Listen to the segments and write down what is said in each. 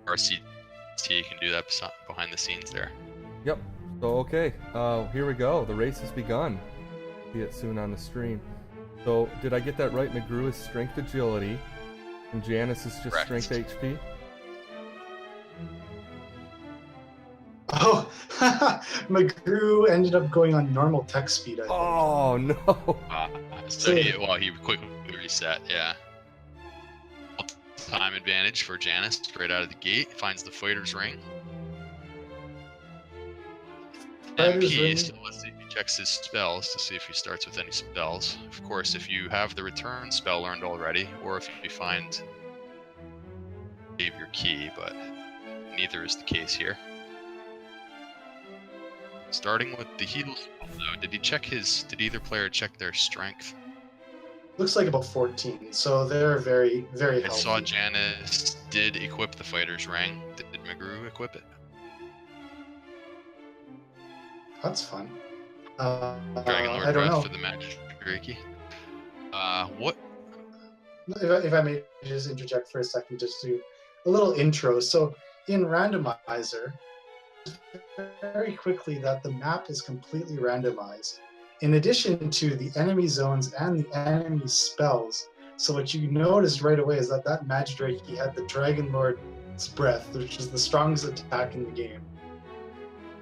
RCT can do that behind the scenes there. Yep. So okay, here we go. The race has begun. See it soon on the stream. So did I get that right? mcgrew is strength agility, and Janus is just Correct. strength HP. Oh, mcgrew ended up going on normal tech speed, I think. Oh no! So he quickly reset. Yeah. Time advantage for Janus right out of the gate. Finds the fighter's ring. MP, so let's see if he checks his spells to see if he starts with any spells. Of course, if you have the return spell learned already, or if you find save your key, but neither is the case here. Starting with the heal spell, though, did either player check their strength? Looks like about 14, so they're very, very healthy. I saw Janus did equip the fighter's ring. Did mcgrew equip it? That's fun. Dragon Lord I don't know. for the magic Reiki. What? If I may just interject for a second, just do a little intro. So in Randomizer, very quickly that the map is completely randomized. In addition to the enemy zones and the enemy spells. So what you noticed right away is that magic Reiki had the Dragon Lord's Breath, which is the strongest attack in the game.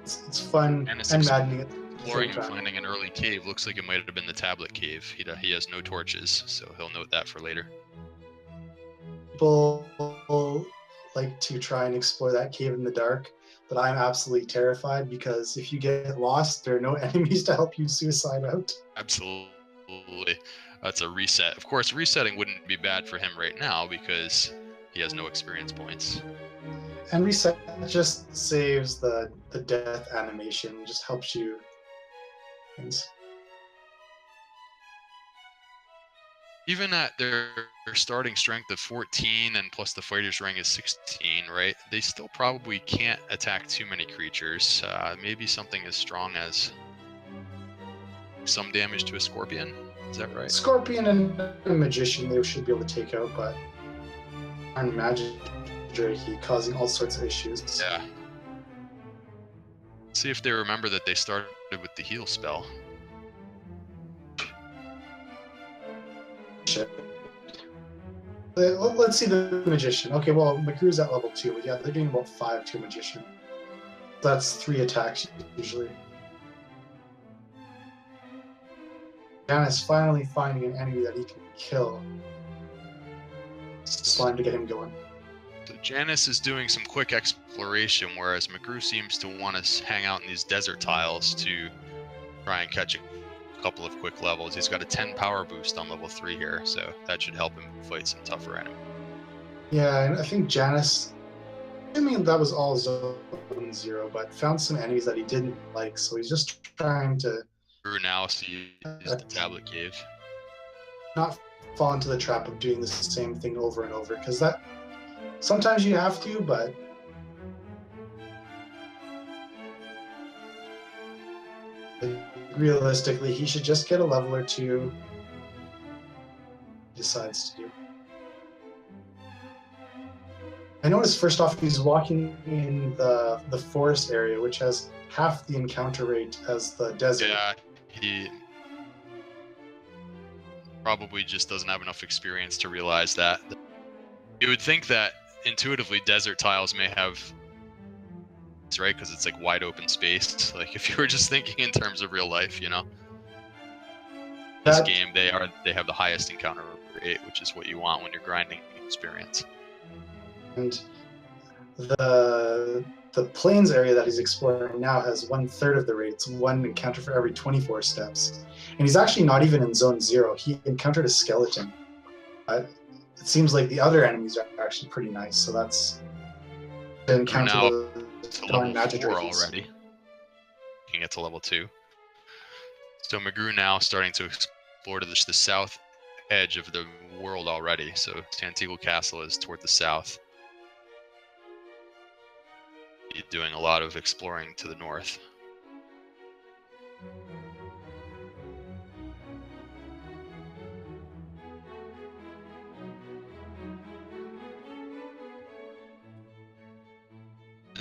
It's fun and maddening. Exploring and finding an early cave looks like it might have been the tablet cave. He has no torches, so he'll note that for later. People like to try and explore that cave in the dark, but I'm absolutely terrified because if you get lost, there are no enemies to help you suicide out. Absolutely. That's a reset. Of course, resetting wouldn't be bad for him right now because he has no experience points. And reset just saves the death animation, just helps you. Even at their starting strength of 14 and plus the fighter's ring is 16, right? They still probably can't attack too many creatures. Maybe something as strong as some damage to a scorpion. Is that right? Scorpion and a magician they should be able to take out, but and magic Reiki causing all sorts of issues. Yeah. See if they remember that they started with the heal spell. Shit. Let's see the magician. Okay, well, mcgrew's at level 2, but yeah, they're doing about 5 to a magician. That's 3 attacks usually. Janus finally finding an enemy that he can kill. Just wanted to get him going. So Janus is doing some quick exploration, whereas mcgrew seems to want to hang out in these desert tiles to try and catch a couple of quick levels. He's got a 10 power boost on level 3 here, so that should help him fight some tougher enemies. Yeah, and I think Janus, I mean, that was all Zone 0, but found some enemies that he didn't like, so he's just trying to... mcgrew now sees the tablet cave. Not fall into the trap of doing the same thing over and over, because that... Sometimes you have to, but... Realistically, he should just get a level or 2. He decides to do. I noticed first off he's walking in the forest area, which has half the encounter rate as the desert. Yeah, he probably just doesn't have enough experience to realize that. You would think that intuitively desert tiles may have, right? Because it's like wide open space. Like if you were just thinking in terms of real life, you know. This game, they have the highest encounter rate, which is what you want when you're grinding experience. And the plains area that he's exploring now has 1/3 of the rate. It's 1 encounter for every 24 steps. And he's actually not even in Zone 0. He encountered a skeleton. It seems like the other enemies are actually pretty nice, so that's the encounter now to level 4 already. You can get to level 2. So mcgrew now starting to explore to the south edge of the world already. So Santiago Castle is toward the south. He's doing a lot of exploring to the north.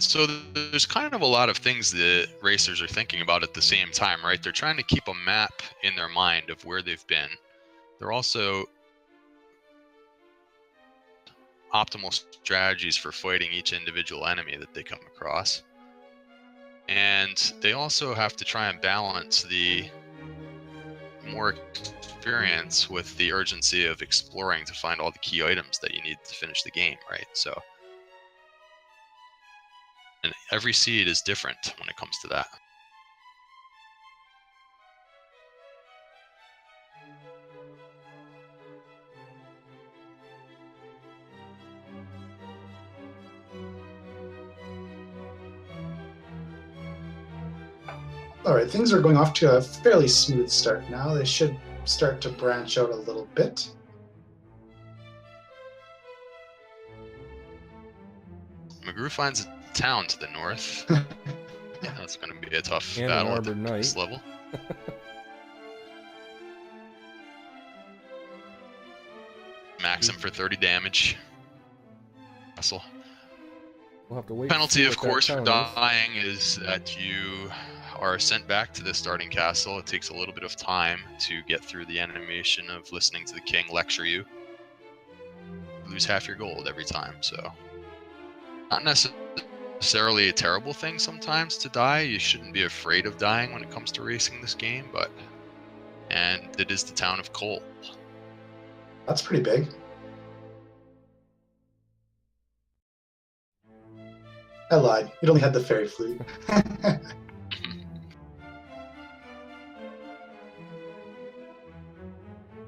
So there's kind of a lot of things that racers are thinking about at the same time, right? They're trying to keep a map in their mind of where they've been. They're also optimal strategies for fighting each individual enemy that they come across. And they also have to try and balance the more experience with the urgency of exploring to find all the key items that you need to finish the game, right? So, and every seed is different when it comes to that. All right, things are going off to a fairly smooth start now. They should start to branch out a little bit. mcgrew finds a town to the north. Yeah, that's going to be a tough And battle an at this Knight. level. Max him for 30 damage. Castle. We'll have to wait. Penalty, to see of what that course, for town is. dying is that you are sent back to the starting castle. It takes a little bit of time to get through the animation of listening to the king lecture you. You lose half your gold every time, so not necessarily a terrible thing sometimes to die. You shouldn't be afraid of dying when it comes to racing this game, and it is the town of Cole. That's pretty big. I lied. It only had the fairy flute.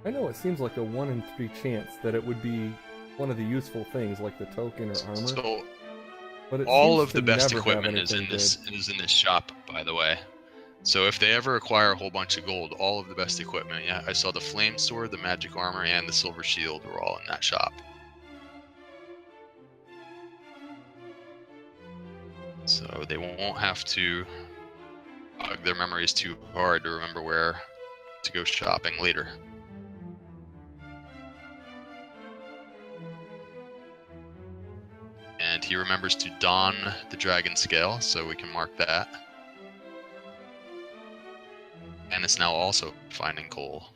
I know it seems like a 1 in 3 chance that it would be one of the useful things, like the token or armor. So but it all seems of the to best never have equipment is in anything this shop, by the way. So if they ever acquire a whole bunch of gold, all of the best equipment, yeah, I saw the flame sword, the magic armor, and the silver shield were all in that shop. So they won't have to bug their memories too hard to remember where to go shopping later. And he remembers to don the dragon scale, so we can mark that. And it's now also finding coal.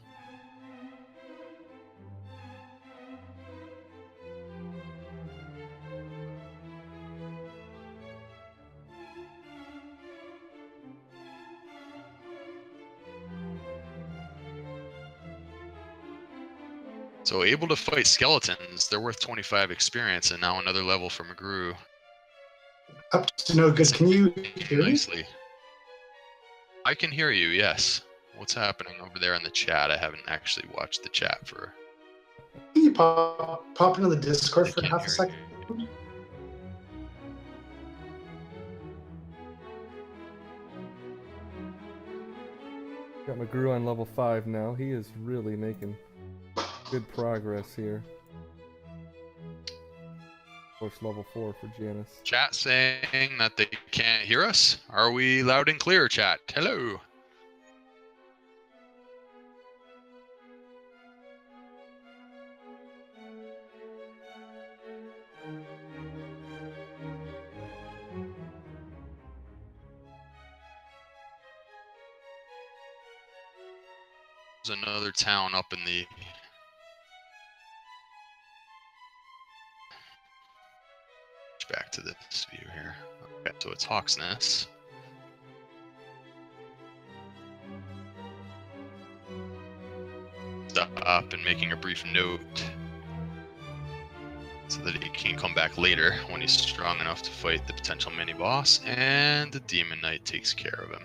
So able to fight skeletons, they're worth 25 experience, and now another level for mcgrew. Up to no good. Can you hear me? Nicely. I can hear you, yes. What's happening over there in the chat? I haven't actually watched the chat for... Can you pop into the Discord I for can't half a hear second? you. Got mcgrew on level 5 now. He is really making good progress here. Of course, level 4 for Janus. Chat saying that they can't hear us. Are we loud and clear, chat? Hello. There's another town up in the... Back to this view here. Okay, so it's Hawksness. Stop and making a brief note so that he can come back later when he's strong enough to fight the potential mini-boss, and the Demon Knight takes care of him.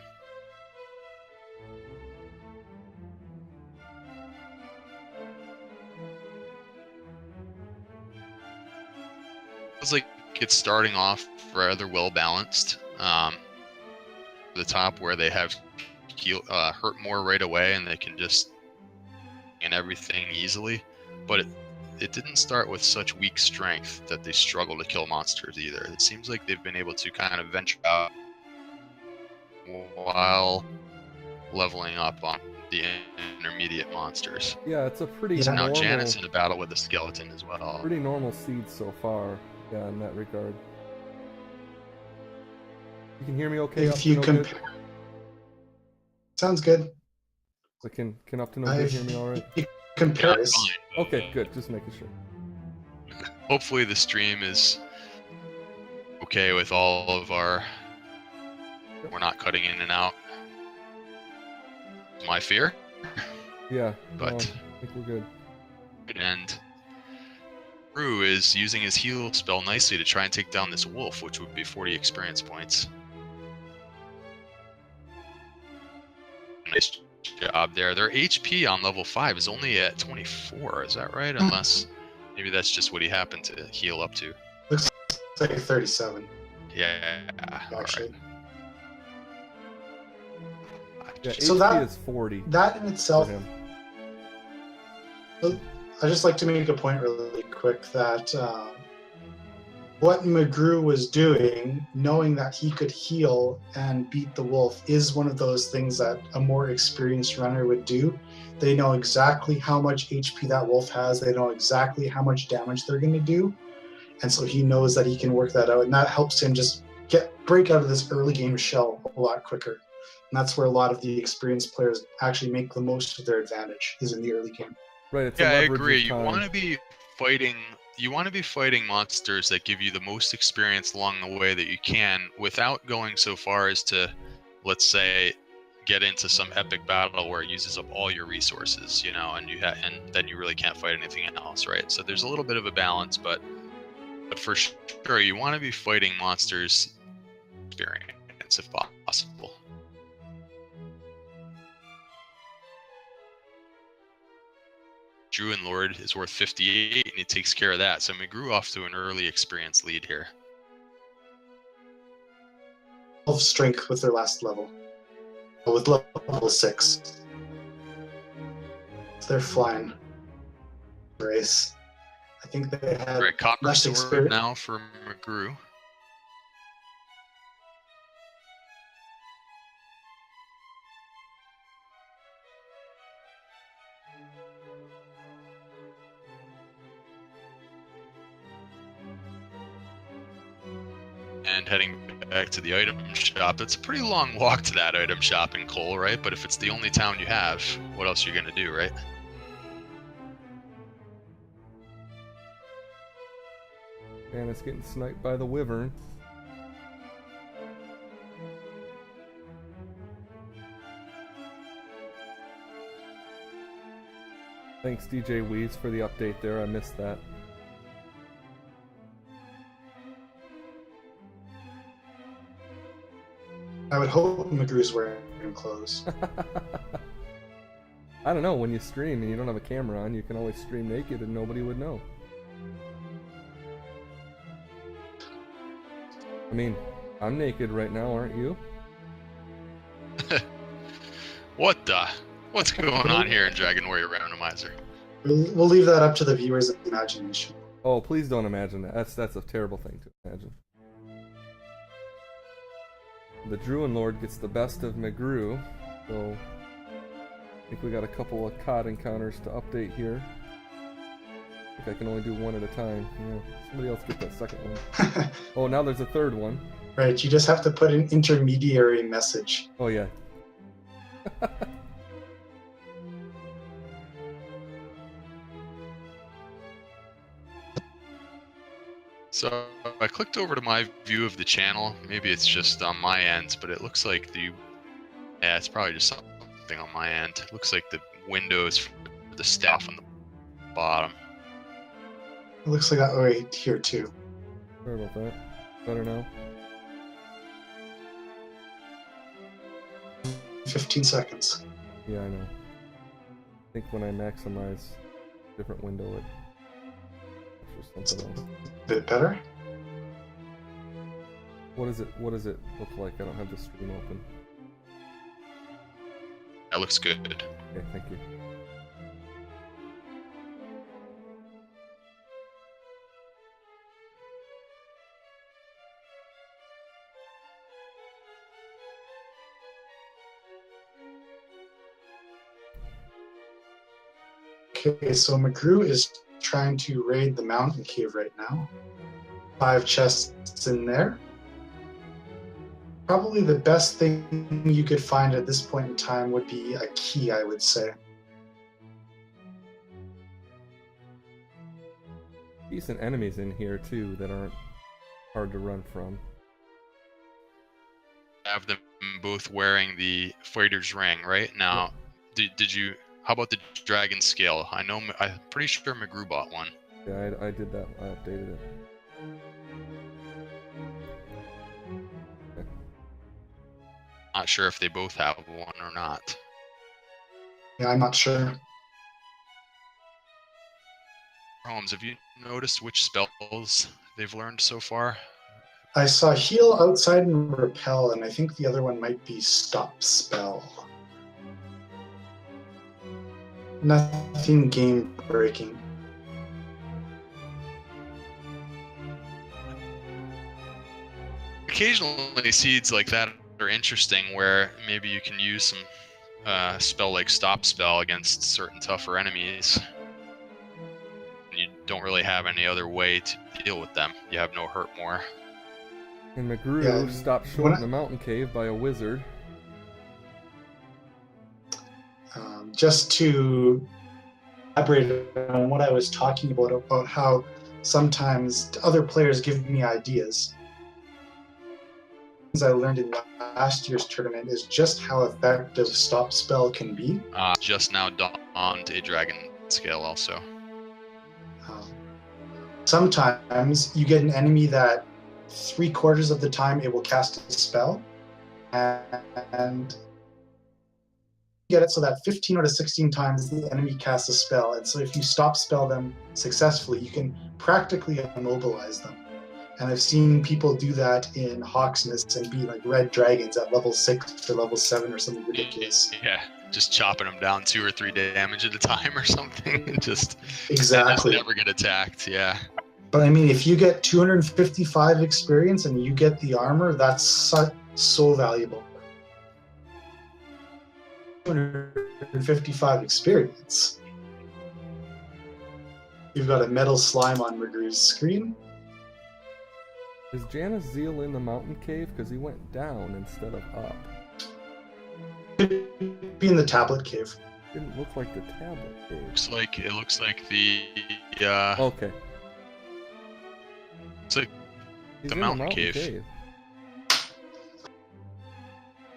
Feels like it's starting off rather well balanced. The top where they have hurt more right away and they can just and everything easily, but it didn't start with such weak strength that they struggle to kill monsters either. It seems like they've been able to kind of venture out while leveling up on the intermediate monsters. Yeah, it's a pretty So now normal, Janus in a battle with a skeleton as well. pretty normal seed so far. Yeah, in that regard. You can hear me okay? Up If to you no good? compare, sounds good. Like, can up to no good If hear me all right? you compare That's this, fine. Okay, good. Just making sure. Hopefully the stream is okay with all of our. We're not cutting in and out. It's my fear, Yeah, but no, I think we're good. and Brew is using his heal spell nicely to try and take down this wolf, which would be 40 experience points. Nice job there. Their HP on level 5 is only at 24, is that right? Unless maybe that's just what he happened to heal up to. looks like 37, Yeah, actually. Yeah, So HP that- is 40 That in for itself, him. I just like to make a point really quick that what mcgrew was doing, knowing that he could heal and beat the wolf, is one of those things that a more experienced runner would do. They know exactly how much HP that wolf has. They know exactly how much damage they're going to do. And so he knows that he can work that out. And that helps him just break out of this early game shell a lot quicker. And that's where a lot of the experienced players actually make the most of their advantage, is in the early game. Right, it's a Yeah, I leverage agree. of You time. want to be fighting. You want to be fighting monsters that give you the most experience along the way that you can, without going so far as to, let's say, get into some epic battle where it uses up all your resources, you know, and and then you really can't fight anything else, right? So there's a little bit of a balance, but for sure, you want to be fighting monsters experience if possible. Druid Lord is worth 58, and he takes care of that. So mcgrew off to an early experience lead here. Of strength with their last level. With level 6. They're flying. Race. I think they had Right, copper less sword experience. now for mcgrew. And heading back to the item shop. It's a pretty long walk to that item shop in Cole, right? But if it's the only town you have, what else are you gonna do, right? And it's getting sniped by the wyvern. Thanks, DJ Weaves, for the update there. I missed that. I would hope mcgrew's wearing clothes. I don't know, when you stream and you don't have a camera on, you can always stream naked and nobody would know. I mean, I'm naked right now, aren't you? What's going on here in Dragon Warrior Randomizer? We'll leave that up to the viewer's imagination. Oh, please don't imagine that. That's a terrible thing to imagine. The Druid Lord gets the best of mcgrew, so I think we got a couple of COD encounters to update here. I think I can only do one at a time. Yeah, somebody else get that second one. Oh, now there's a third one. Right, you just have to put an intermediary message. Oh yeah. So I clicked over to my view of the channel. Maybe it's just on my end, but it looks like yeah, it's probably just something on my end. It looks like the windows for the staff on the bottom. It looks like that right here too. Sorry about that. Better now. 15 seconds. Yeah, I know. I think when I maximize different window, it looks for something else. Bit better. What does it look like? I don't have the stream open. That looks good. Okay, thank you. Okay, so mcgrew is trying to raid the mountain cave right now. 5 chests in there. Probably the best thing you could find at this point in time would be a key, I would say. Decent enemies in here too that aren't hard to run from. Have them both wearing the fighter's ring, right? Now, did you? How about the dragon scale? I'm pretty sure mcgrew bought one. Yeah, I did that. I updated it. Okay. Not sure if they both have one or not. Yeah, I'm not sure. Holmes, have you noticed which spells they've learned so far? I saw heal, outside, and repel, and I think the other one might be stop spell. Nothing game breaking. Occasionally, seeds like that are interesting, where maybe you can use some spell like stop spell against certain tougher enemies. You don't really have any other way to deal with them. You have no hurt more. And mcgrew stopped short in the mountain cave by a wizard. Just to elaborate on what I was talking about how sometimes other players give me ideas. Things I learned in last year's tournament is just how effective stop spell can be. Just now dawned a dragon scale also. Sometimes you get an enemy that 3/4 of the time it will cast a spell, and get it so that 15 out of 16 times the enemy casts a spell, and so if you stop spell them successfully, you can practically immobilize them. And I've seen people do that in Hawksness and be like red dragons at level 6 or level 7 or something ridiculous. Yeah, just chopping them down 2 or 3 damage at a time or something. just Exactly. Never get attacked. Yeah. But I mean, if you get 255 experience and you get the armor, that's so valuable. 255 experience. You've got a metal slime on mcgrew's screen. Is JanusZeal in the mountain cave? Because he went down instead of up. Could be in the tablet cave. Didn't look like the tablet cave. It looks like the Okay. It's like He's the in mountain cave.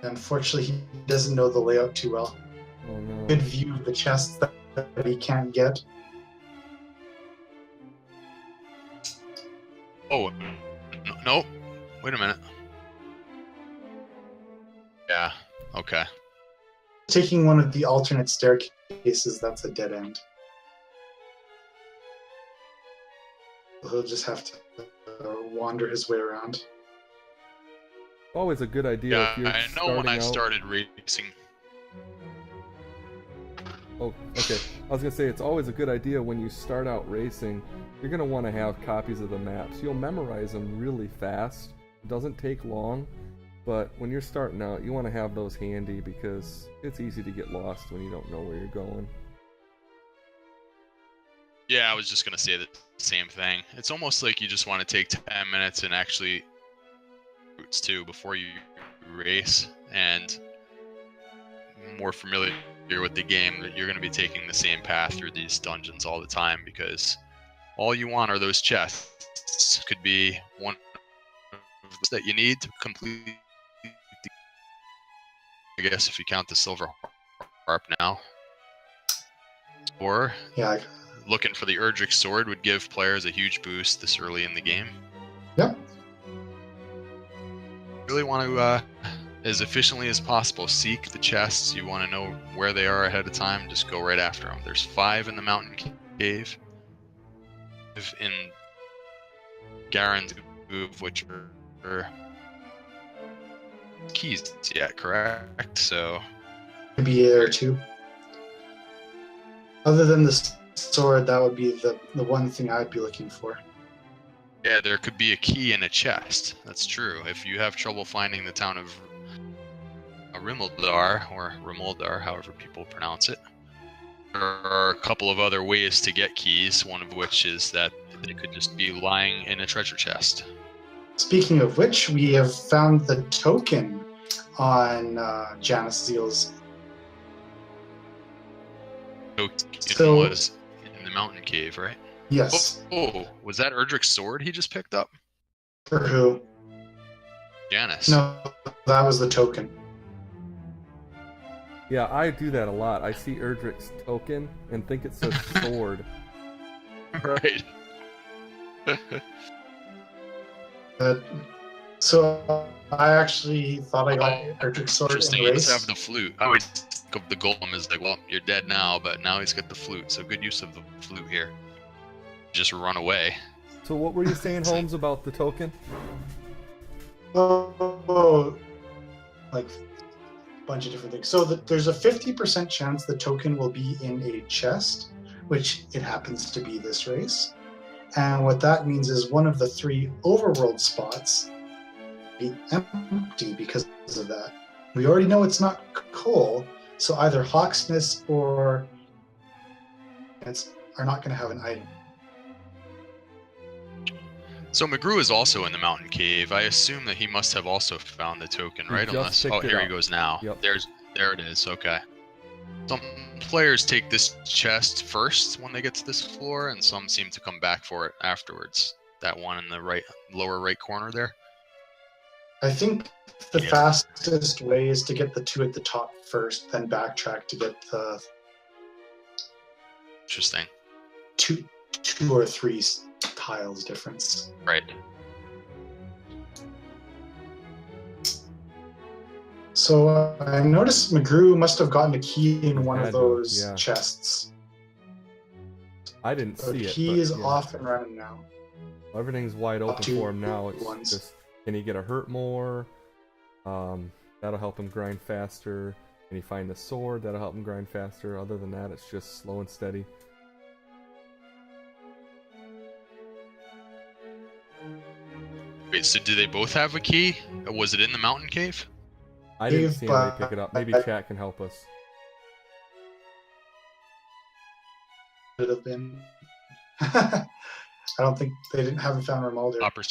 Unfortunately, he doesn't know the layout too well. Oh no. Good view of the chests that he can't get. Oh, no. Wait a minute. Yeah, okay. Taking one of the alternate staircases, that's a dead end. He'll just have to wander his way around. Always a good idea if you're I know when I out... started racing. Oh, okay. I was gonna say it's always a good idea when you start out racing. You're gonna want to have copies of the maps. You'll memorize them really fast. It doesn't take long, but when you're starting out, you want to have those handy because it's easy to get lost when you don't know where you're going. Yeah, I was just gonna say the same thing. It's almost like you just want to take 10 minutes and actually routes too before you race, and more familiar with the game, that you're going to be taking the same path through these dungeons all the time, because all you want are those chests. Could be one that you need to complete, I guess, if you count the silver harp now, or looking for the Erdrick sword would give players a huge boost this early in the game. Yep. Really want to, as efficiently as possible, seek the chests. You want to know where they are ahead of time. Just go right after them. There's 5 in the mountain cave. In Garen's Groove, which are keys yet, correct? So maybe there too. Other than the sword, that would be the one thing I'd be looking for. Yeah, there could be a key in a chest. That's true. If you have trouble finding the town of Rimuldar, or Rimuldar, however people pronounce it, there are a couple of other ways to get keys, one of which is that they could just be lying in a treasure chest. Speaking of which, we have found the token on JanusZeal's. Token was in the mountain cave, right? Yes. Oh, was that Erdrick's sword he just picked up? For who? Janus. No, that was the token. Yeah, I do that a lot. I see Erdrick's token and think it says sword. Right. So I actually thought I got Erdrick's sword in Interesting. the He race. does have the flute. I always think of the golem as like, well, you're dead now, but now he's got the flute. So good use of the flute here. Just run away. So what were you saying, Holmes, about the token? Oh, like a bunch of different things. So there's a 50% chance the token will be in a chest, which it happens to be this race. And what that means is one of the 3 overworld spots be empty because of that. We already know it's not coal, so either Hawksmith or are not going to have an item. So mcgrew is also in the mountain cave. I assume that he must have also found the token, right? Just Unless, picked it here he up. goes now. Yep. There it is. Okay. Some players take this chest first when they get to this floor, and some seem to come back for it afterwards. That one in the lower right corner there. I think the fastest way is to get the 2 at the top first, then backtrack to get the Interesting. two or 3 tiles difference. Right. So I noticed mcgrew must have gotten a key in one of those yeah. chests. I didn't So see it. he but, is yeah. off and running now. Everything's wide open to for him now. It's ones. just, can he get a hurt more? That'll help him grind faster. Can he find the sword? That'll help him grind faster. Other than that, it's just slow and steady. Wait, so do they both have a key? Or was it in the mountain cave? I didn't see anybody pick it up. Maybe chat can help us. Could have been. I don't think they haven't found Romualder. Copper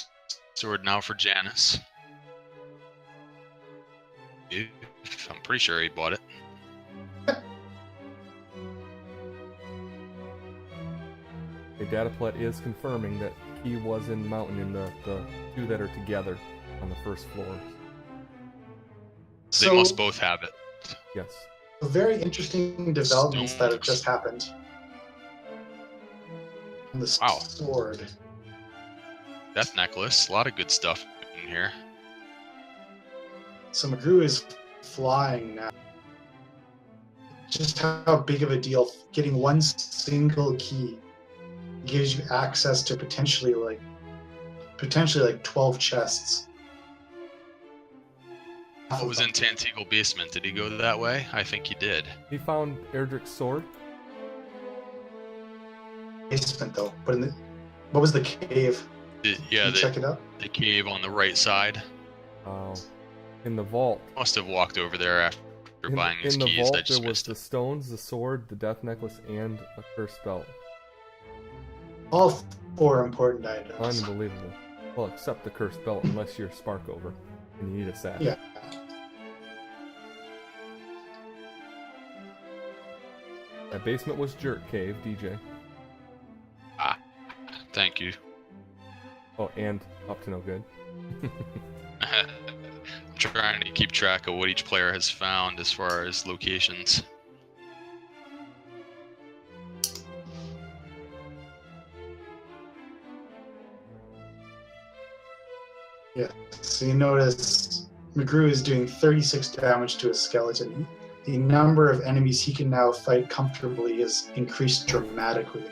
sword now for Janus. I'm pretty sure he bought it. A dataplet is confirming that he was in the mountain in the 2 that are together on the first floor. They must both have it. Yes. Very interesting developments that have just happened. And the sword. Death necklace. A lot of good stuff in here. So mcgrew is flying now. Just how big of a deal getting one single key gives you access to potentially like 12 chests. What was in Tanteagle basement? Did he go that way? I think he did. He found Erdrick's sword. Basement though, but what was the cave? Check it out. The cave on the right side. In the vault. Must have walked over there after buying his keys. In the vault, I just there was missed the it. stones, the sword, the death necklace, and a cursed belt. All 4 important items. Unbelievable. Well, except the cursed belt, unless you're Sparkover and you need a sash. Yeah. That basement was Jerk Cave, DJ. Ah, thank you. Oh, and up to no good. I'm trying to keep track of what each player has found as far as locations. Yeah. So you notice mcgrew is doing 36 damage to his skeleton. The number of enemies he can now fight comfortably is increased dramatically.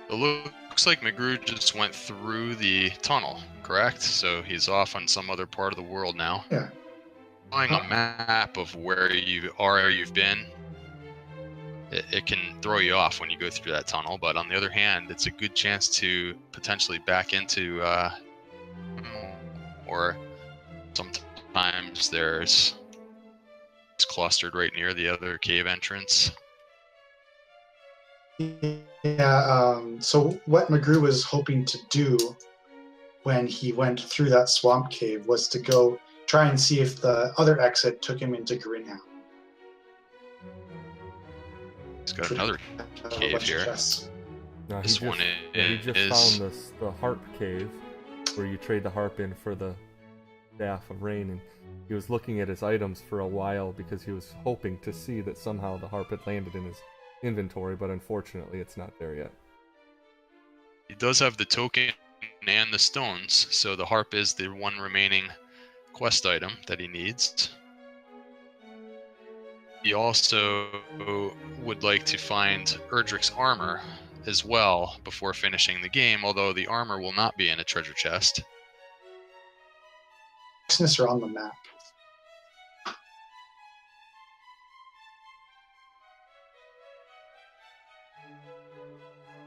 It looks like mcgrew just went through the tunnel, correct? So he's off on some other part of the world now. Yeah. Showing a map of where you've been, it can throw you off when you go through that tunnel. But on the other hand, it's a good chance to potentially back into, or sometimes it's clustered right near the other cave entrance. Yeah, so what mcgrew was hoping to do when he went through that swamp cave was to go try and see if the other exit took him into Grinhound. He's got another cave here. No, This one he just is found the harp cave, where you trade the harp in for the staff of rain, and he was looking at his items for a while because he was hoping to see that somehow the harp had landed in his inventory, but unfortunately it's not there yet. He does have the token and the stones, so the harp is the one remaining quest item that he needs. He also would like to find Erdrick's armor as well before finishing the game, although the armor will not be in a treasure chest. Are on the map.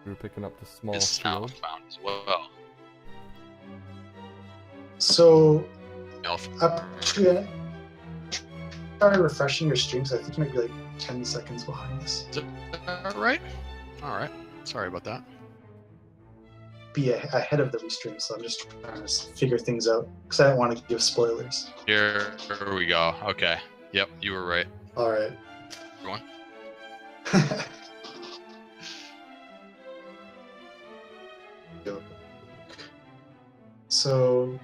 We were picking up the small It's now shield. found as well. So, Elf. Try refreshing your streams. I think you might be like 10 seconds behind this. Is that right? Alright. Sorry about that. Be ahead of the restream, so I'm just trying to figure things out because I don't want to give spoilers. Here we go. Okay. Yep, you were right. All right. Everyone. So,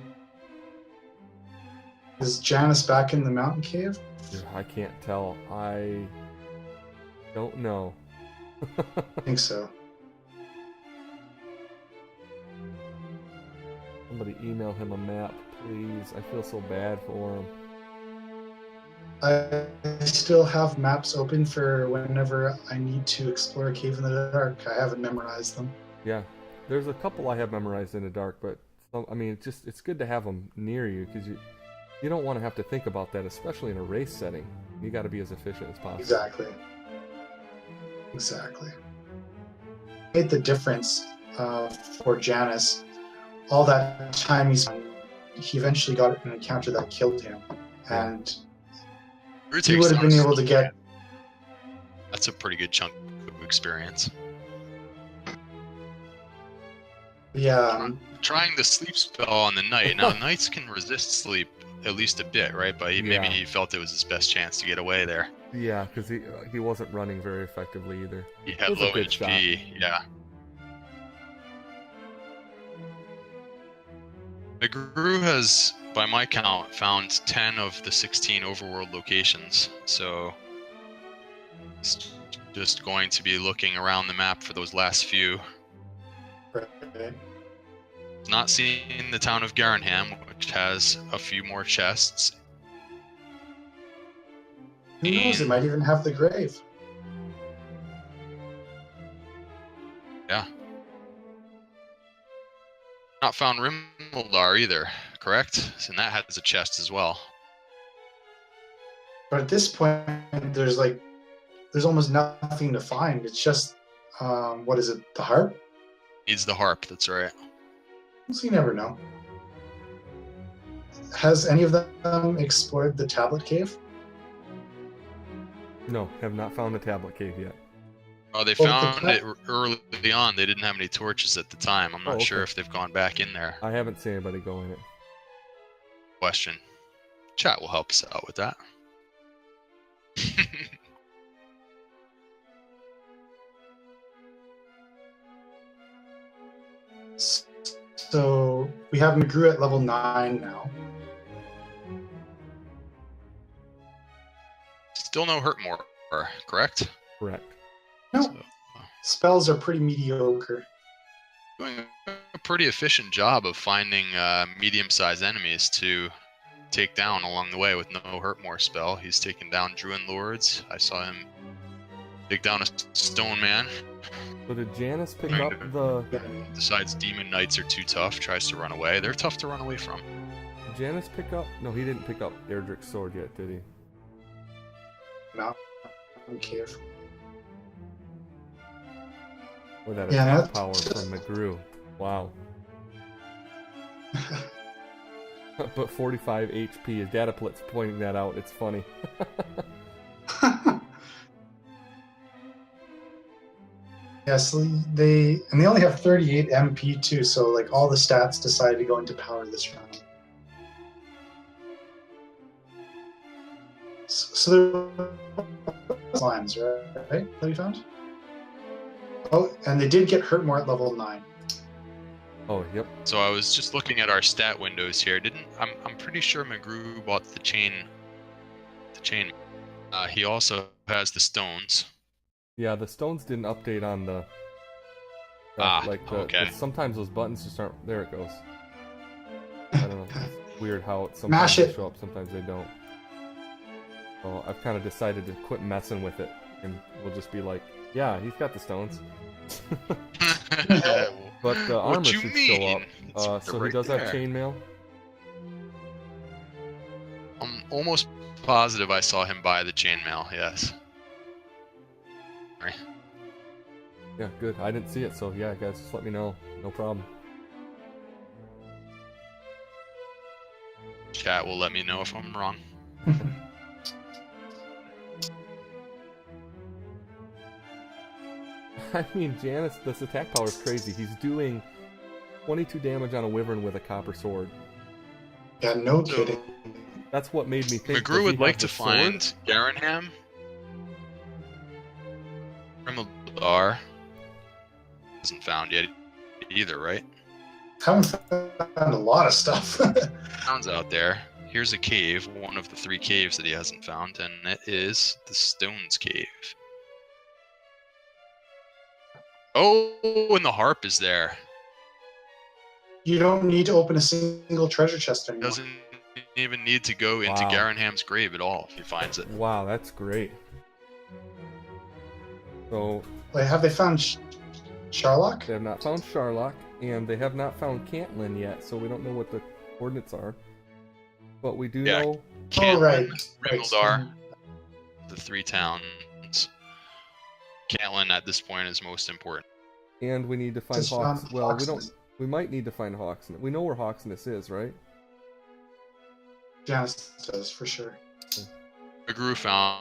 is Janus back in the mountain cave? I can't tell. I don't know. I think so. Somebody email him a map, please. I feel so bad for him. I still have maps open for whenever I need to explore a cave in the dark. I haven't memorized them. Yeah, there's a couple I have memorized in the dark, but I mean, it's good to have them near you because you don't want to have to think about that, especially in a race setting. You got to be as efficient as possible. Exactly. Made the difference for Janus. All that time he eventually got an encounter that killed him, and he would have been able to get. That's a pretty good chunk of experience. Yeah. Trying the sleep spell on the knight. Now knights can resist sleep at least a bit, right? But maybe he felt it was his best chance to get away there. Yeah, because he wasn't running very effectively either. He had low HP. Yeah. mcgrew has, by my count, found 10 of the 16 overworld locations, so he's just going to be looking around the map for those last few. Right. Not seeing the town of Garenham, which has a few more chests. Who knows? It might even have the grave. Yeah. Not found Rimildar either, correct? And that has a chest as well. But at this point, there's almost nothing to find. It's just, what is it? The harp? Needs the harp, that's right. So you never know. Has any of them explored the tablet cave? No, have not found the tablet cave yet. Oh, they found it early on. They didn't have any torches at the time. I'm not sure if they've gone back in there. I haven't seen anybody go in it. Question. Chat will help us out with that. So we have mcgrew at level 9 now. Still no hurt more, correct? Correct. No. So, spells are pretty mediocre. Doing a pretty efficient job of finding medium-sized enemies to take down along the way with no hurt more spell. He's taken down Druid Lords. I saw him dig down a stone man. So did Janus pick up the... Decides Demon Knights are too tough, tries to run away. They're tough to run away from. Did Janus pick up... No, he didn't pick up Erdrick's sword yet, did he? No. I'm careful. Or that attack power from mcgrew. Wow. But 45 HP. His Dataplit's pointing that out. It's funny. Yes, they only have 38 MP too, so like all the stats decided to go into power this round. So there slimes, right? That we found. Oh, and they did get hurt more at level 9. Oh, yep. So I was just looking at our stat windows here. I'm pretty sure mcgrew bought the chain. He also has the stones. Yeah, the stones didn't update on the. Okay. Sometimes those buttons just aren't. There it goes. I don't know. It's weird how sometimes Mash they it. show up, sometimes they don't. So I've kind of decided to quit messing with it, and we'll just be like, yeah, he's got the stones. But the armor What you should mean? show It's up. So he right does have there. chainmail. I'm almost positive I saw him buy the chainmail. Yes. Right. Yeah, good. I didn't see it, so yeah, guys, just let me know. No problem. Chat will let me know if I'm wrong. I mean, Janus, this attack power is crazy. He's doing 22 damage on a wyvern with a copper sword. Yeah, no kidding. That's what made me think. mcgrew would like to sword? find Garanham. Remildar isn't found yet either, right? Haven't found a lot of stuff. Sounds out there. Here's a cave, one of the 3 caves that he hasn't found, and it is the Stones Cave. Oh, and the harp is there. You don't need to open a single treasure chest anymore. Doesn't even need to go into Wow. Garanham's grave at all if he finds it. Wow, that's great. So Wait, have they found Sharlock? they have not found Sharlock, and they have not found Cantlin yet, so we don't know what the coordinates are. But we do Yeah. know. Cantlin, right. Remildar, the 3 towns. Cantlin at this point is most important. And we need to find Just Hawks. found Well, we Hawksness. don't. We might need to find Hawksness. We know where Hawksness is, right? Janus does, for sure. mcgrew found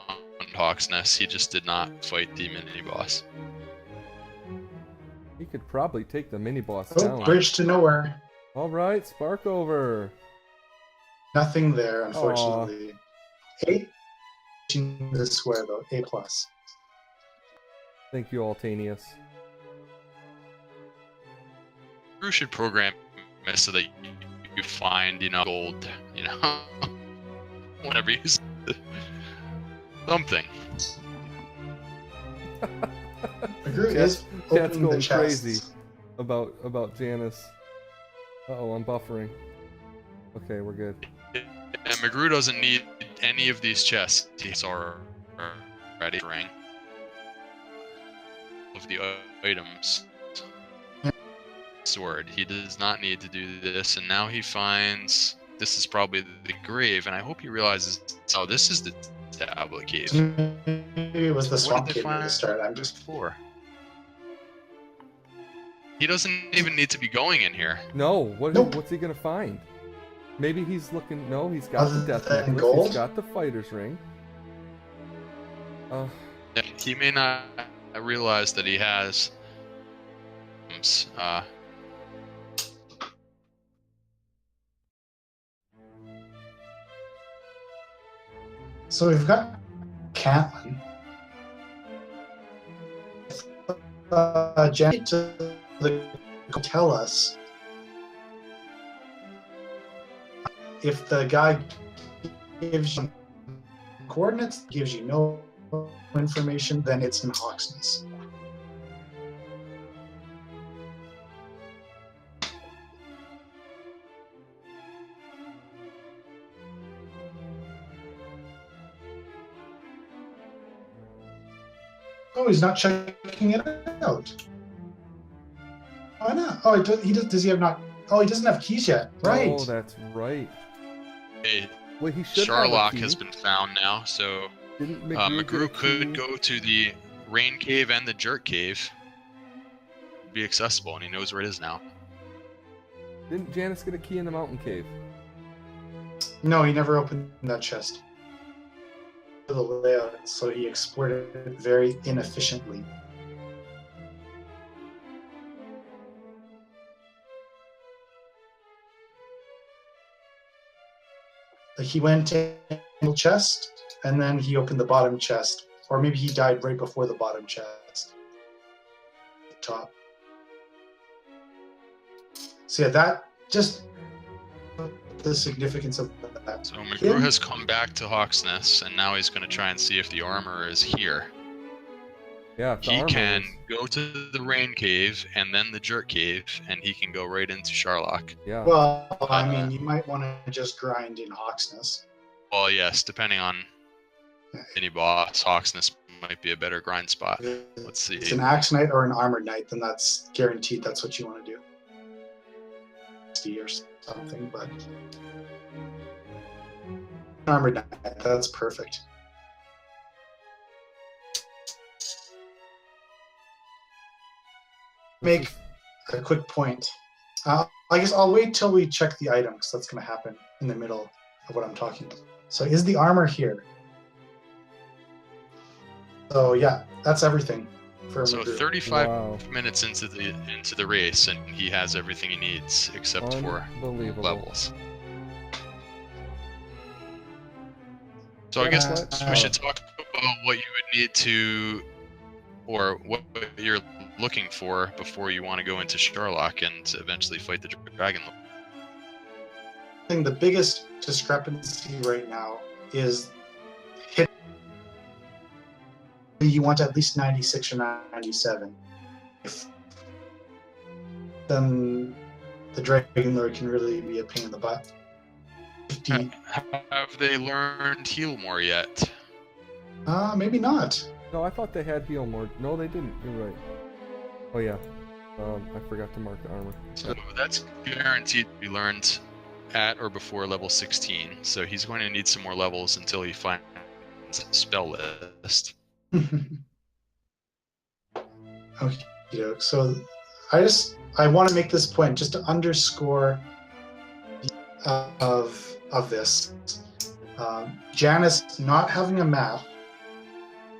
Hawksness. He just did not fight the mini-boss. He could probably take the mini boss Oh, down. bridge to nowhere. All right, Spark over. Nothing there, unfortunately. 8 the square, though. A+. Thank you, Altanius. mcgrew should program it so that you find, gold, whenever you use something. mcgrew is Chat's opening the going chest. crazy about Janus. Uh-oh, I'm buffering. Okay, we're good. And mcgrew doesn't need any of these chests. He's already ring of the items. Sword. He does not need to do this, and now he finds this is probably the grave, and I hope he realizes. Oh, this is the tablet cave. Maybe it was the What swamp did they cave at the find start. I'm just before? He doesn't even need to be going in here. No, Nope. what's he gonna find? Maybe he's looking. No, he's got Other the death than necklace. gold? He's got the fighter's ring. He may not realize that he has. So we've got Cantlin. Jenny to tell us if the guy gives you coordinates, gives you no information, then it's in Hawksness. Oh, he's not checking it out. Why not? Oh, does he have not? Oh, he doesn't have keys yet. Right. Oh, that's right. Hey, Wait, he should Sharlock have a key. has been found now, so Didn't mcgrew mcgrew get a could key? go to the Rain Cave and the Jerk Cave. Be accessible, and he knows where it is now. Didn't Janus get a key in the mountain cave? No, he never opened that chest. The layout, so he exploited it very inefficiently. Like he went in the chest and then he opened the bottom chest, or maybe he died right before the bottom chest. Top. So yeah, that just the significance of that. So mcgrew has come back to Hawksness, and now he's going to try and see if the armor is here. Yeah, if the He armor can is- go to the Rain Cave and then the Jerk Cave, and he can go right into Sharlock. Yeah. Well, I mean, you might want to just grind in Hawksness. Well, yes, depending on any boss, Hawksness might be a better grind spot. Let's see. It's an Axe Knight or an Armored Knight, then that's guaranteed. That's what you want to do. Or something, but Armored Knight, that's perfect. Make a quick point. I guess I'll wait till we check the item, because that's going to happen in the middle of what I'm talking about. So is the armor here? So yeah, that's everything for So mcgrew. 35 Wow. minutes into the race, and he has everything he needs except for Unbelievable. levels. So I Yeah, guess but- we should talk about what you would need to, or what you're looking for before you want to go into Sharlock and eventually fight the dragon. I think the biggest discrepancy right now is hit. You want at least 96 or 97. Then the Dragon Lord can really be a pain in the butt. 50, Have they learned Heal More yet? maybe not. No, I thought they had heal more. No, they didn't. You're right. Oh yeah. I forgot to mark the armor. So that's guaranteed to be learned at or before level 16. So he's going to need some more levels until he finds spell list. Okay, so I want to make this point just to underscore of this. Janus not having a map,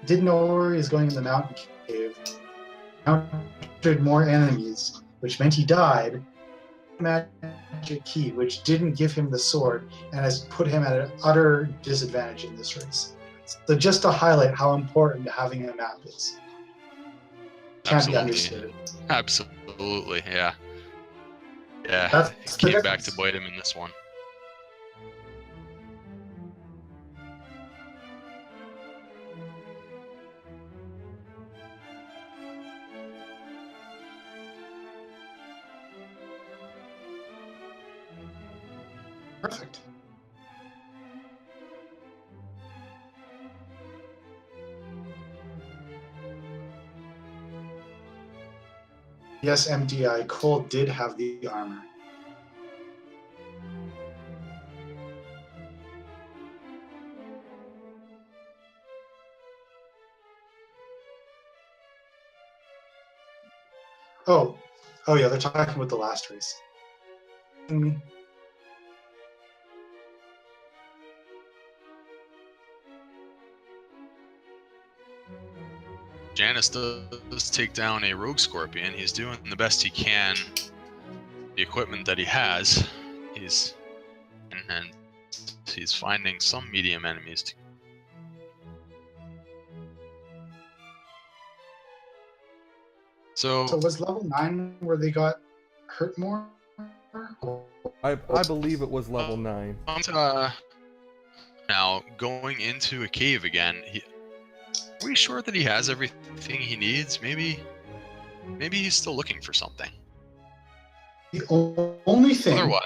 didn't know where he was going in the mountain cave, encountered more enemies, which meant he died. Magic key, which didn't give him the sword, and has put him at an utter disadvantage in this race. So just to highlight how important having a map is. Can't be understood. Absolutely, yeah. Yeah, That's it the came back difference. to bite him in this one. Perfect. Yes, MDI, Cole did have the armor. Oh yeah, they're talking about the last race. Janus does take down a rogue scorpion. He's doing the best he can. The equipment that he has, he's finding some medium enemies. Oh. So was level 9 where they got hurt more? I believe it was level 9. Now going into a cave again. Are we sure that he has everything he needs? Maybe he's still looking for something. The only thing, Otherwise,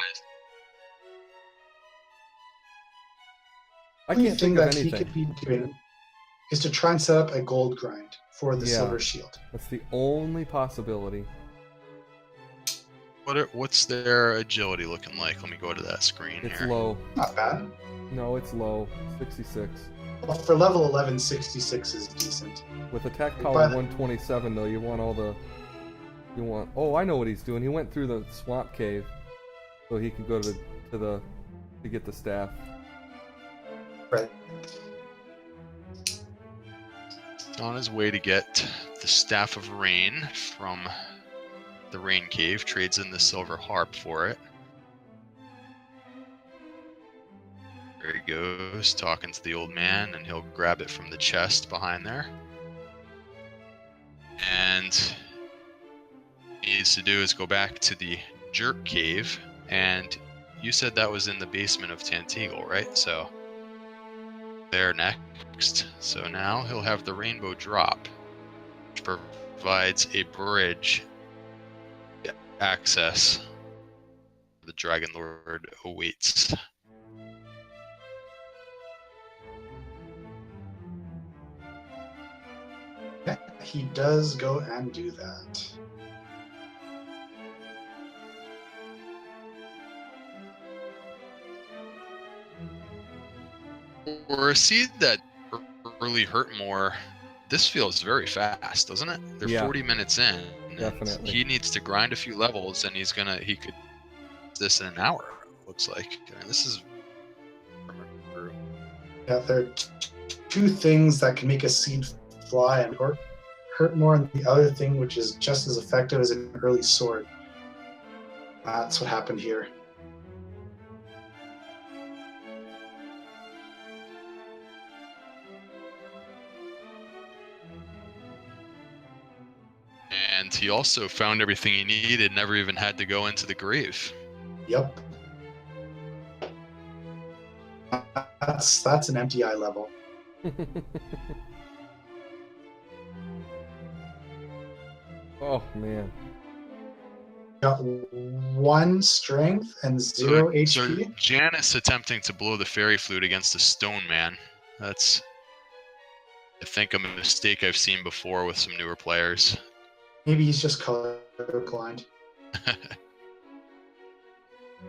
I can't think of that he anything. could be doing is to try and set up a gold grind for the Yeah. silver shield. That's the only possibility. what's their agility looking like? Let me go to that screen It's here. low. Not bad. No, it's low. 66. Well, for level 11, 66 is decent. With attack By power the- 127, though, you want all the... You want... Oh, I know what he's doing. He went through the swamp cave, so he could go to get the staff. Right. On his way to get the Staff of Rain from the Rain Cave, trades in the Silver Harp for it. There he goes, talking to the old man, and he'll grab it from the chest behind there. And what he needs to do is go back to the jerk cave, and you said that was in the basement of Tanteagle, right? So there next. So now he'll have the rainbow drop, which provides a bridge access. The Dragon Lord awaits. Yeah, he does go and do that. For a seed that really hurt more, this feels very fast, doesn't it? They're Yeah. 40 minutes in. and Definitely. He needs to grind a few levels, and he could do this in an hour, looks like. I mean, this is... Yeah, there are two things that can make a seed fly and hurt more, and the other thing, which is just as effective as an early sword. That's what happened here. And he also found everything he needed, never even had to go into the grave. Yep. That's an empty eye level. Oh man. Got 1 strength and 0 HP. So Janus attempting to blow the fairy flute against a stone man. That's, I think, a mistake I've seen before with some newer players. Maybe he's just colorblind.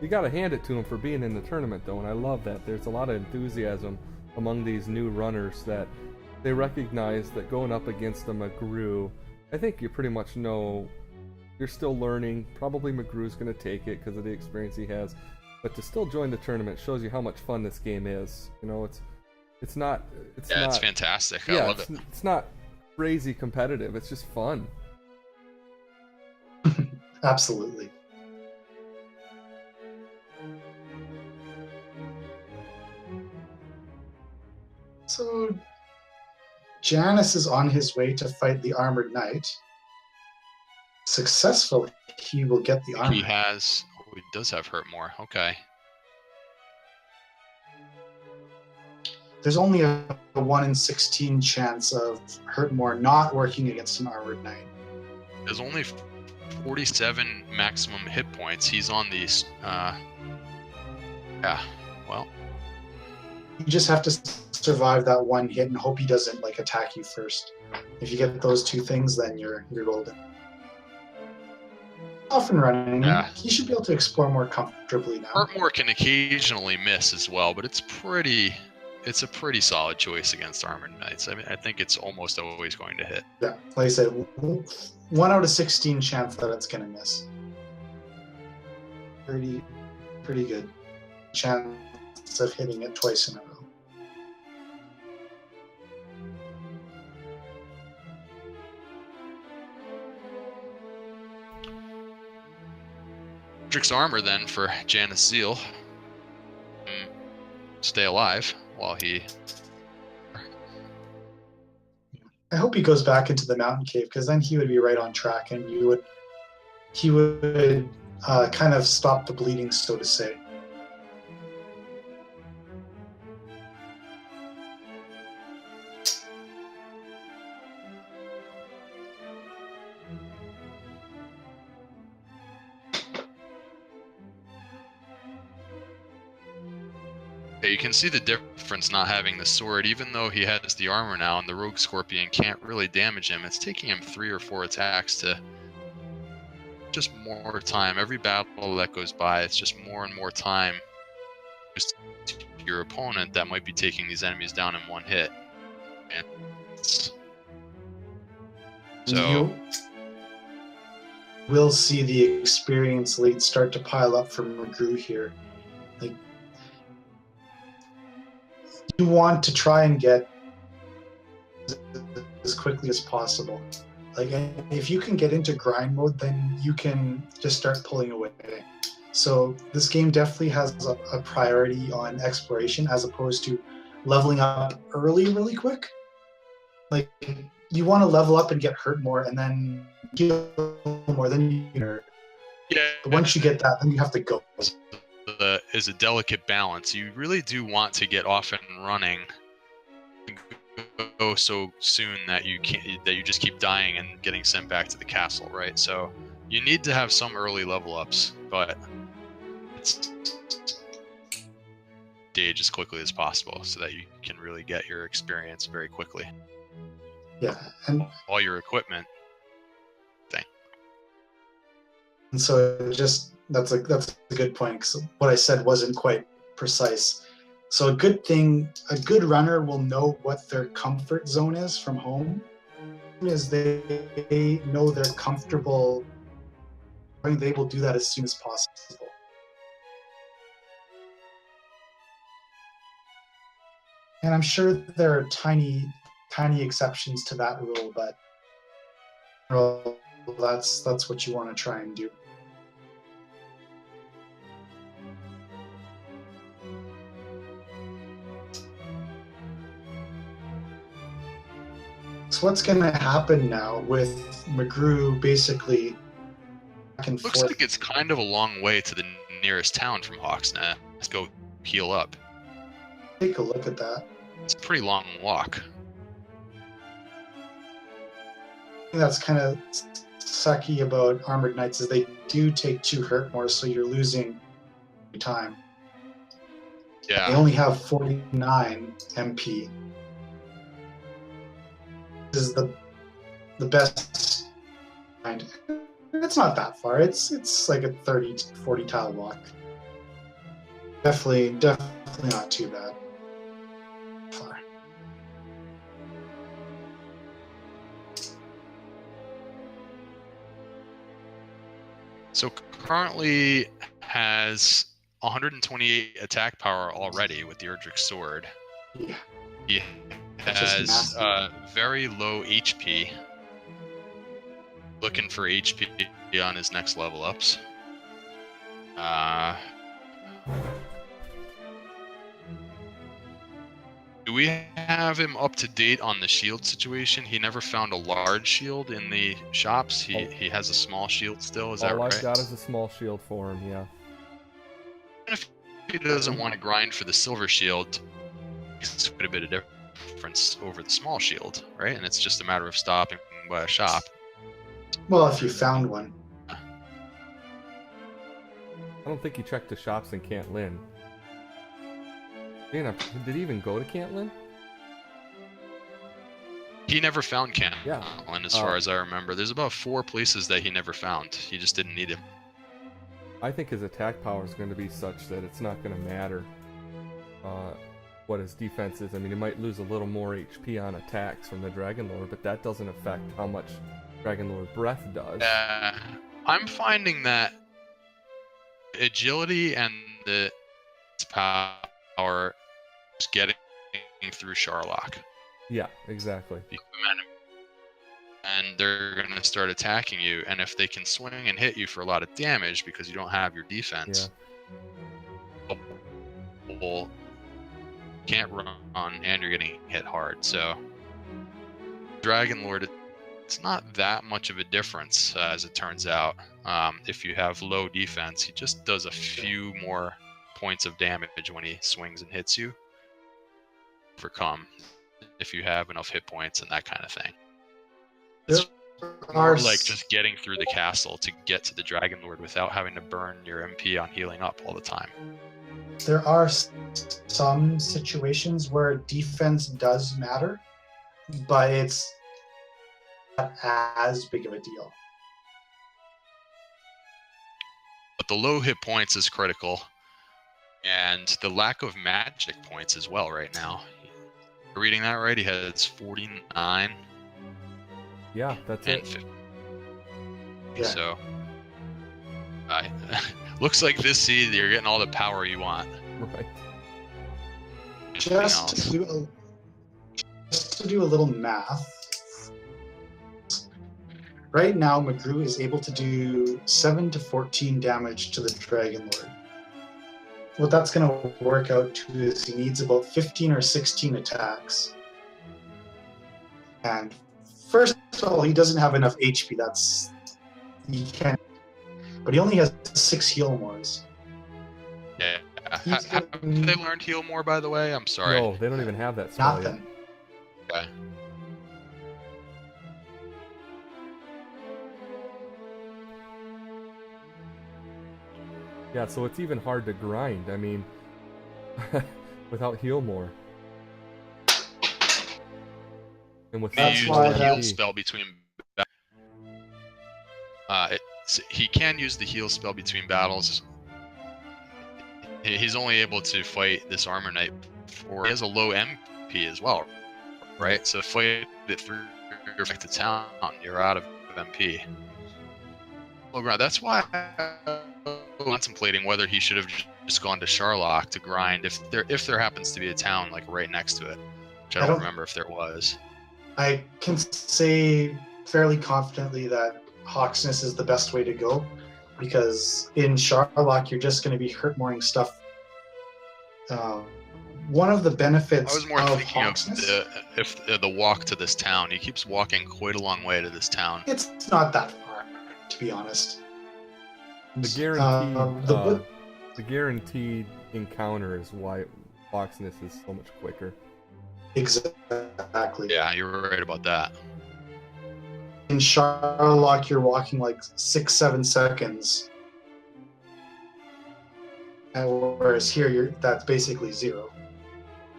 You gotta hand it to him for being in the tournament, though, and I love that. There's a lot of enthusiasm among these new runners that they recognize that going up against a mcgrew, I think you pretty much know you're still learning. Probably mcgrew's gonna take it because of the experience he has, but to still join the tournament shows you how much fun this game is. You know, it's not. It's fantastic. Yeah, I love it. It's not crazy competitive. It's just fun. Absolutely. So Janus is on his way to fight the armored knight. Successfully, he will get the armor. He does have hurt more. Okay. There's only a 1 in 16 chance of Hurtmore not working against an armored knight. There's only 47 maximum hit points. He's on these. Yeah. Well. You just have to survive that 1 hit and hope he doesn't attack you first. If you get those 2 things, then you're golden. Off and running. Yeah. He should be able to explore more comfortably now. Hurtmore can occasionally miss as well, but it's a pretty solid choice against armored knights. I mean, I think it's almost always going to hit. Yeah, like I said, 1 out of 16 chance that it's going to miss. Pretty good chance of hitting it twice in a row. Drix armor then for JanusZeal. Stay alive while he... I hope he goes back into the mountain cave, because then he would be right on track, and he would kind of stop the bleeding, so to say. Yeah, you can see the difference not having the sword. Even though he has the armor now and the rogue scorpion can't really damage him, it's taking him 3 or 4 attacks to... just more time. Every battle that goes by, it's just more and more time just to your opponent that might be taking these enemies down in 1 hit. And so we'll see the experience lead start to pile up for mcgrew here. You want to try and get as quickly as possible. If you can get into grind mode, then you can just start pulling away. So this game definitely has a priority on exploration as opposed to leveling up early really quick. Like you want to level up and get hurt more and then heal more, then you hurt. Yeah. But once you get that, then you have to go. Is a delicate balance. You really do want to get off and running, go so soon that you just keep dying and getting sent back to the castle, right? So you need to have some early level ups, but it's stage as quickly as possible so that you can really get your experience very quickly. Yeah, and all your equipment thing. And so just that's a good point. Because what I said wasn't quite precise. So a good runner will know what their comfort zone is from home. Is they know they're comfortable. I mean, they will do that as soon as possible. And I'm sure there are tiny exceptions to that rule, but that's what you want to try and do. So what's going to happen now with mcgrew basically back and Looks forth? like it's kind of a long way to the nearest town from Hawksnest. Let's go heal up. Take a look at that. It's a pretty long walk. That's kind of sucky about armored knights is they do take 2 hurt more, so you're losing time. Yeah. They only have 49 MP. This is the best kind. It's not that far. It's like a 30 to 40 tile walk. Definitely not too bad. Far. So currently has 128 attack power already with the Erdrick sword. Yeah. He has very low HP. Looking for HP on his next level ups. Do we have him up to date on the shield situation? He never found a large shield in the shops. He has a small shield still. Is that right? All I've got is a small shield for him. Yeah. If he doesn't want to grind for the silver shield, it's quite a bit of difference over the small shield, right? And it's just a matter of stopping by a shop. Well, if you found one. I don't think he checked the shops in Cantlin. Did he even go to Cantlin? He never found Cantlin, Yeah. as far as I remember. There's about 4 places that he never found. He just didn't need him. I think his attack power is going to be such that it's not going to matter what his defense is. I mean, he might lose a little more HP on attacks from the Dragon Lord, but that doesn't affect how much Dragon Lord Breath does. I'm finding that agility and the power is getting through Sharlock. Yeah, exactly. And they're going to start attacking you, and if they can swing and hit you for a lot of damage because you don't have your defense, you can't run and you're getting hit hard. So Dragon Lord, it's not that much of a difference as it turns out. If you have low defense, he just does a few more points of damage when he swings and hits you. Overcome if you have enough hit points and that kind of thing. It's more like just getting through the castle to get to the Dragon Lord without having to burn your MP on healing up all the time. There are some situations where defense does matter, but it's not as big of a deal. But the low hit points is critical, and the lack of magic points as well right now. You're reading that right? He has 49. Yeah, that's and it. 50. Yeah. So, looks like this seed you're getting all the power you want. Right. Just to do a little math. Right now, mcgrew is able to do 7 to 14 damage to the Dragon Lord. What that's going to work out to is he needs about 15 or 16 attacks. And first of all, he doesn't have enough HP. He can't. But he only has 6 heal mores. Yeah. Have they learned heal more, by the way? I'm sorry. No, they don't even have that spell Nothing. Yet. Okay. Yeah, so it's even hard to grind. I mean, without heal more. And with He used why the heal that- spell between. He can use the heal spell between battles. He's only able to fight this armor knight for. He has a low MP as well, right? So fight it through your back to town, you're out of MP. Well, that's why I'm contemplating whether he should have just gone to Sharlock to grind if there happens to be a town like right next to it, which I don't remember if there was. I can say fairly confidently that Hawksness is the best way to go, because in Sharlock you're just going to be hurt-moring stuff. One of the benefits I was more of thinking Hawksness, of the walk to this town. He keeps walking quite a long way to this town. it's not that far, to be honest. The guaranteed, the the guaranteed encounter is why Foxness is so much quicker. Exactly. Yeah, you're right about that. In Sharlock, you're walking like 6-7 seconds, whereas here that's basically 0.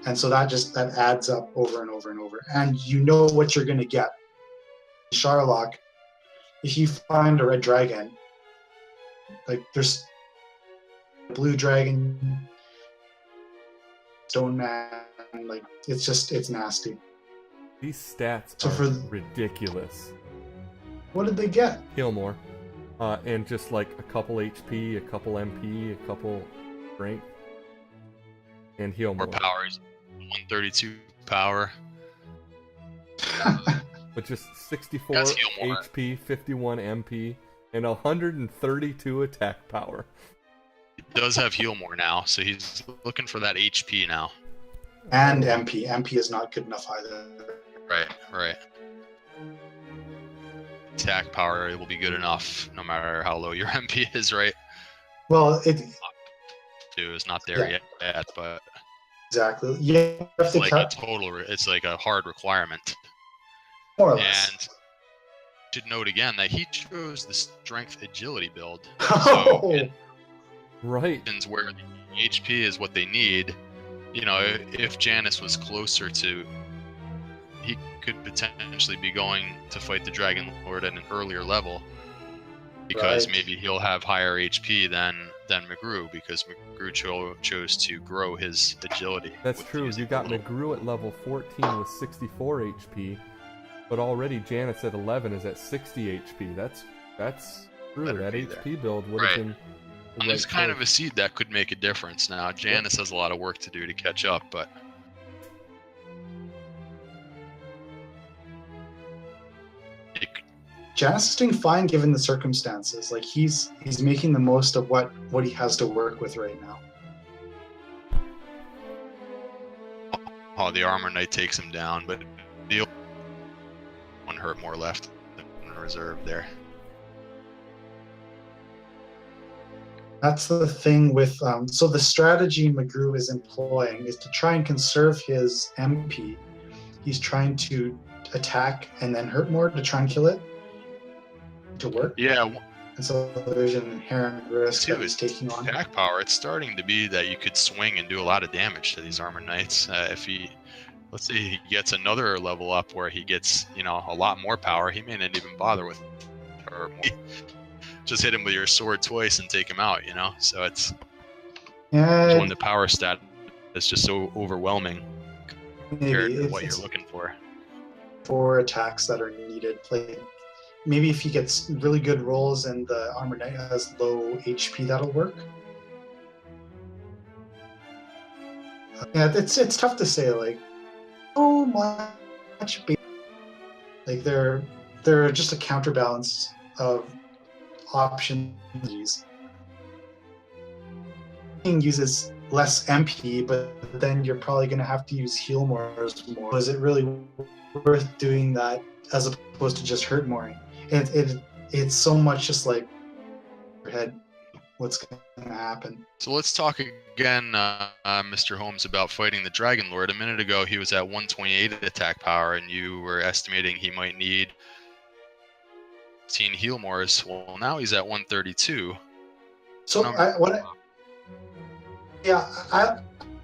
And so that adds up over and over and over. And you know what you're going to get. In Sharlock, if you find a red dragon, like there's a blue dragon, stone man, like it's nasty. These stats So are ridiculous. What did they get? Heal more. And just like a couple HP, a couple MP, a couple strength. And heal more. More power. He's 132 power. But just 64 Does heal more. HP, 51 MP, and 132 attack power. He does have heal more now, so he's looking for that HP now. And MP. MP is not good enough either. Right. Attack power will be good enough no matter how low your MP is, right? Well, It's not there yet, but exactly. Yeah, you have to it's like a hard requirement. more or less. And should note again that he chose the strength agility build. Oh, So it Right. happens where the HP is what they need. You know, if Janus was closer to, he could potentially be going to fight the Dragon Lord at an earlier level, because Right. maybe he'll have higher HP than mcgrew, because mcgrew chose to grow his agility. That's with true. using You got the little- mcgrew at level 14 with 64 HP, but already Janus at 11 is at 60 HP. That's true. Better That be HP build would have Right. been the There's right kind of choice. a seed that could make a difference now. Janus has a lot of work to do to catch up, but Janus is doing fine given the circumstances. Like he's making the most of what he has to work with right now. the armor knight takes him down, but the one hurt more left in reserve there. That's the thing with so the strategy mcgrew is employing is to try and conserve his MP. He's trying to attack and then hurt more to try and kill it to work. Yeah, And so there's an inherent risk Too, that he's taking on. attack power. It's starting to be that you could swing and do a lot of damage to these armor knights. If he, let's say, he gets another level up where he gets, a lot more power, he may not even bother with, or just hit him with your sword twice and take him out. So it's when the power stat is just so overwhelming compared to what you're looking for. For attacks that are needed. Like maybe if he gets really good rolls and the armor knight has low HP, that'll work. Yeah, it's tough to say. Like, so much, like they're just a counterbalance of options. Uses less MP, but then you're probably going to have to use heal more. Is it really worth doing that as opposed to just hurt more? It's so much just like your head, what's going to happen. So let's talk again, Mr. Holmes, about fighting the Dragon Lord. A minute ago, he was at 128 attack power, and you were estimating he might need 15 heal mores. Well, now he's at 132. So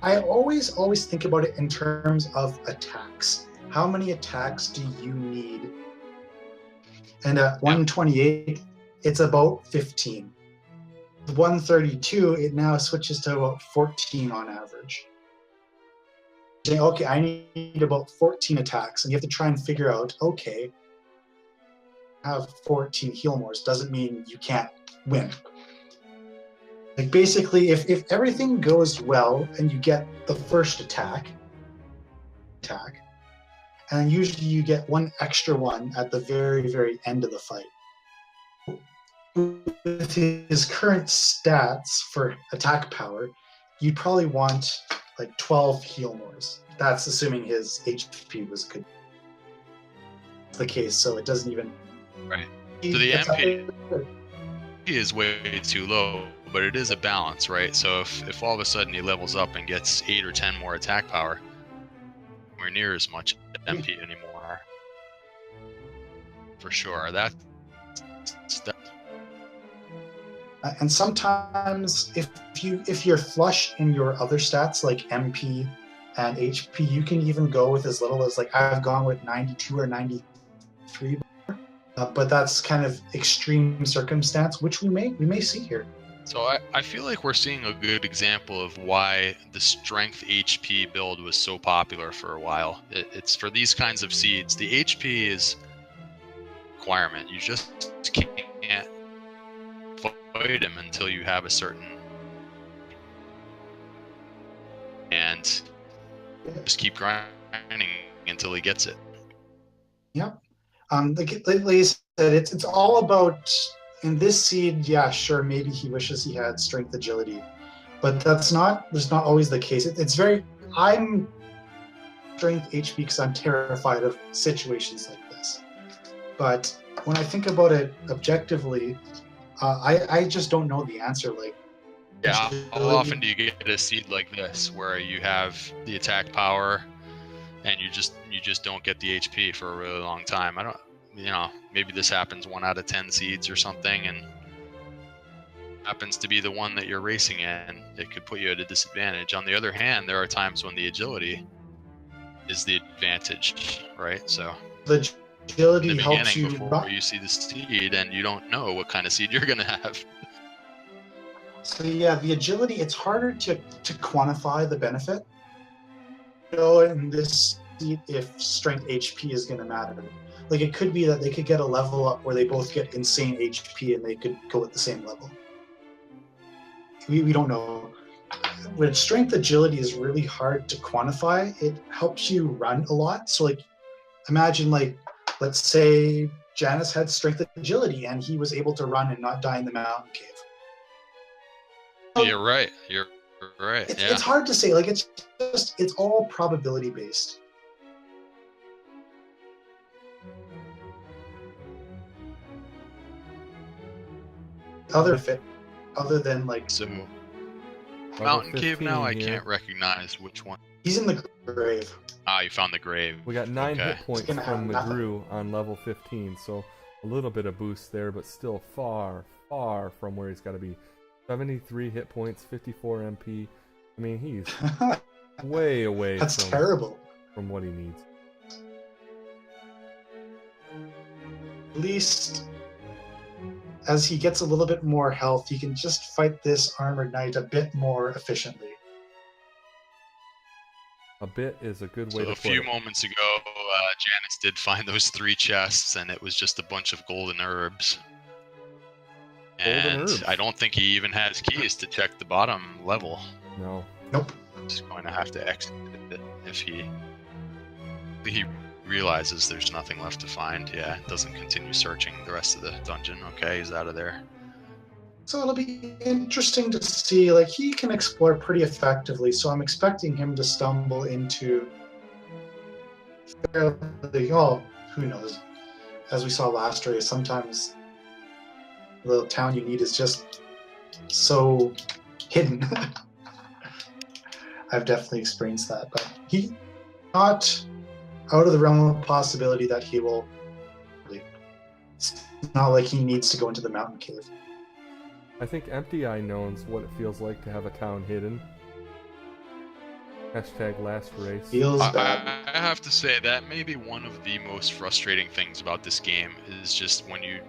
I always think about it in terms of attacks. How many attacks do you need? And at 128, it's about 15. 132, it now switches to about 14 on average. Saying, okay, I need about 14 attacks, and you have to try and figure out, okay, have 14 heal mores doesn't mean you can't win. Like basically, if everything goes well and you get the first attack, and usually you get one extra one at the very, very end of the fight. With his current stats for attack power, you'd probably want like 12 heal mores. That's assuming his HP was good. That's the case, so it doesn't even. Right. So the MP is way too low, but it is a balance, right? So if all of a sudden he levels up and gets 8 or 10 more attack power, nowhere near as much MP anymore. For sure. That's and sometimes if you're flush in your other stats like MP and HP, you can even go with as little as, like, I've gone with 92 or 93, but that's kind of extreme circumstance, which we may see here. So I feel like we're seeing a good example of why the strength HP build was so popular for a while. It's for these kinds of seeds. The HP is a requirement. You just can't fight him until you have a certain, and just keep grinding until he gets it. Yep. Like I said, it's all about, in this seed, yeah, sure, maybe he wishes he had strength agility, but that's not always the case. I'm strength HP because I'm terrified of situations like this. But when I think about it objectively, I just don't know the answer. Like, yeah, how often do you get a seed like this where you have the attack power and you just don't get the HP for a really long time? I don't, maybe this happens 1 out of 10 seeds or something, and happens to be the one that you're racing in. It could put you at a disadvantage. On the other hand, there are times when the agility is the advantage, right? So the agility in the helps beginning, you before you see the seed, and you don't know what kind of seed you're going to have. So yeah, the agility, it's harder to quantify the benefit. In this seed, if strength HP is going to matter. Like, it could be that they could get a level up where they both get insane HP and they could go at the same level. We don't know. With strength agility is really hard to quantify. It helps you run a lot. So, like, imagine, like, let's say Janus had strength agility and he was able to run and not die in the mountain cave. You're right. It's hard to say. Like, it's all probability based. Other than like, so mountain cave now, I can't recognize which one. He's in the grave. Ah, you found the grave. We got 9 hit points from mcgrew on level 15, so a little bit of boost there, but still far from where he's got to be. 73 hit points, 54 MP. I mean, he's way away. That's terrible. From what he needs. At least, as he gets a little bit more health, he can just fight this armored knight a bit more efficiently. A bit is a good way to put it. So a few moments ago, Janus did find those 3 chests, and it was just a bunch of golden herbs. And I don't think he even has keys to check the bottom level. No. Nope. He's going to have to exit it if he realizes there's nothing left to find, yeah, doesn't continue searching the rest of the dungeon. Okay, he's out of there. So it'll be interesting to see. Like, he can explore pretty effectively, so I'm expecting him to stumble into fairly, oh, who knows? As we saw last race, sometimes the town you need is just so hidden. I've definitely experienced that, but he not out of the realm of possibility that he will. It's not like he needs to go into the mountain cave. I think Empty Eye knows what it feels like to have a town hidden. Hashtag last race. Feels bad. I have to say that may be one of the most frustrating things about this game is just when you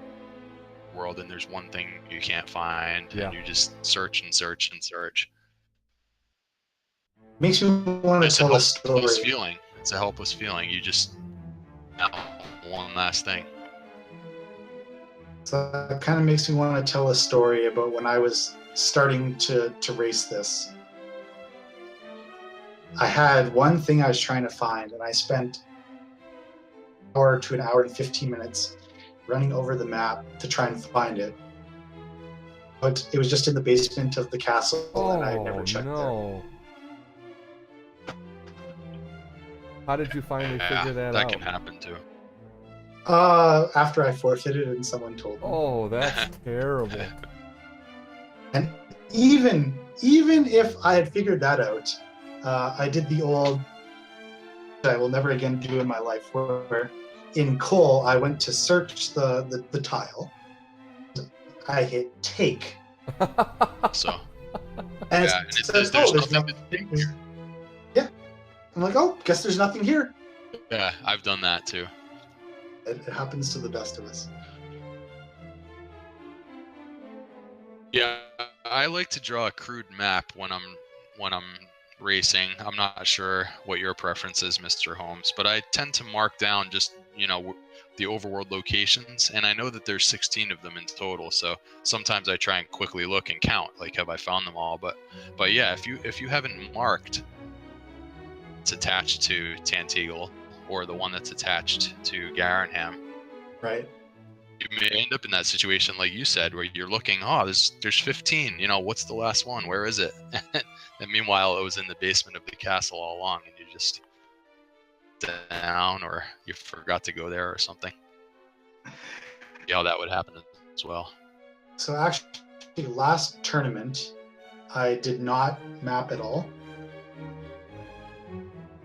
world and there's one thing you can't find and you just search and search and search. Makes me want to tell a story. Feeling. It's a helpless feeling. You just one last thing. So that kind of makes me want to tell a story about when I was starting to race this. I had one thing I was trying to find, and I spent an hour to an hour and 15 minutes running over the map to try and find it. But it was just in the basement of the castle, and I never checked there. How did you finally figure that out? That can happen too. After I forfeited and someone told me. Oh, that's terrible. And even if I had figured that out, I did the old I will never again do in my life, where in coal I went to search the tile. I hit take. So. And yeah, it says, there's nothing to take here. Yeah. I'm like, oh, guess there's nothing here. Yeah, I've done that too. It happens to the best of us. Yeah, I like to draw a crude map when I'm racing. I'm not sure what your preference is, Mr. Holmes, but I tend to mark down just, the overworld locations, and I know that there's 16 of them in total, so sometimes I try and quickly look and count, like, have I found them all? But yeah, if you haven't marked it's attached to Tantegel or the one that's attached to Garenham, right, you may end up in that situation like you said, where you're looking, there's 15, what's the last one, where is it? And meanwhile it was in the basement of the castle all along, and you just down, or you forgot to go there or something. Yeah, that would happen as well. So actually, last tournament I did not map at all,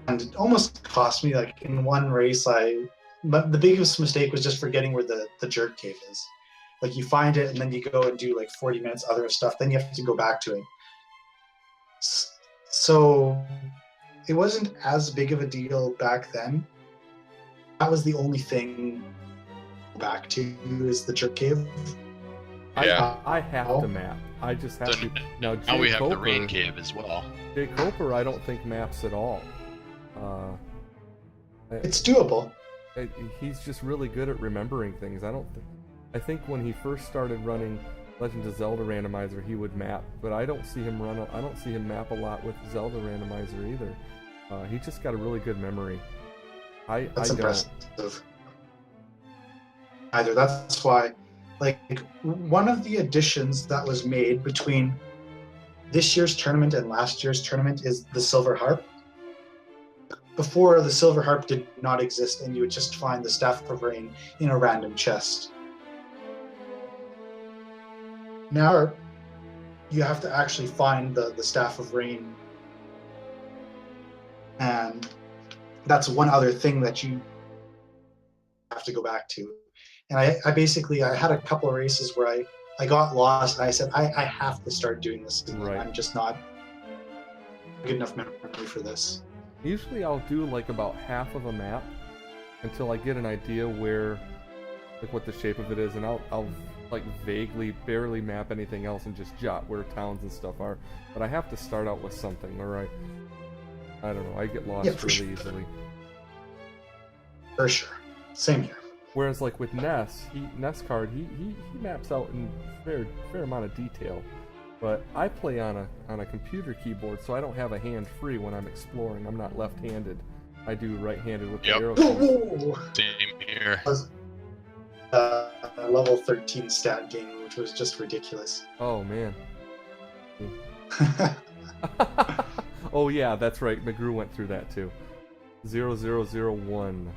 and it almost cost me, like, in one race but the biggest mistake was just forgetting where the jerk cave is. Like, you find it and then you go and do like 40 minutes other stuff, then you have to go back to it. So it wasn't as big of a deal back then. That was the only thing back to is the jerk cave. Yeah. I have to map. I just have to. Now we have the rain cave as well. Jay Coper, I don't think maps at all. It's doable. He's just really good at remembering things. I think when he first started running Legend of Zelda Randomizer, he would map, but I don't see him map a lot with Zelda Randomizer either. He just got a really good memory. That's impressive. That's why, like, one of the additions that was made between this year's tournament and last year's tournament is the Silver Harp. Before, the Silver Harp did not exist, and you would just find the Staff of Rain in a random chest. Now, you have to actually find the Staff of Rain, and that's one other thing that you have to go back to. And I had a couple of races where I got lost, and I said, I have to start doing this. Right. I'm just not good enough memory for this. Usually I'll do like about half of a map until I get an idea where, like, what the shape of it is, and I'll like vaguely barely map anything else and just jot where towns and stuff are. But I have to start out with something, or I don't know, I get lost really easily. For sure. Same here. Whereas, like, with Ness Card, he maps out in fair amount of detail. But I play on a computer keyboard, so I don't have a hand free when I'm exploring. I'm not left-handed, I do right-handed with the Yep. arrow keys. Ooh. Same here. Level 13 stat gain, which was just ridiculous. Oh man. Oh yeah, that's right. mcgrew went through that too. 0001.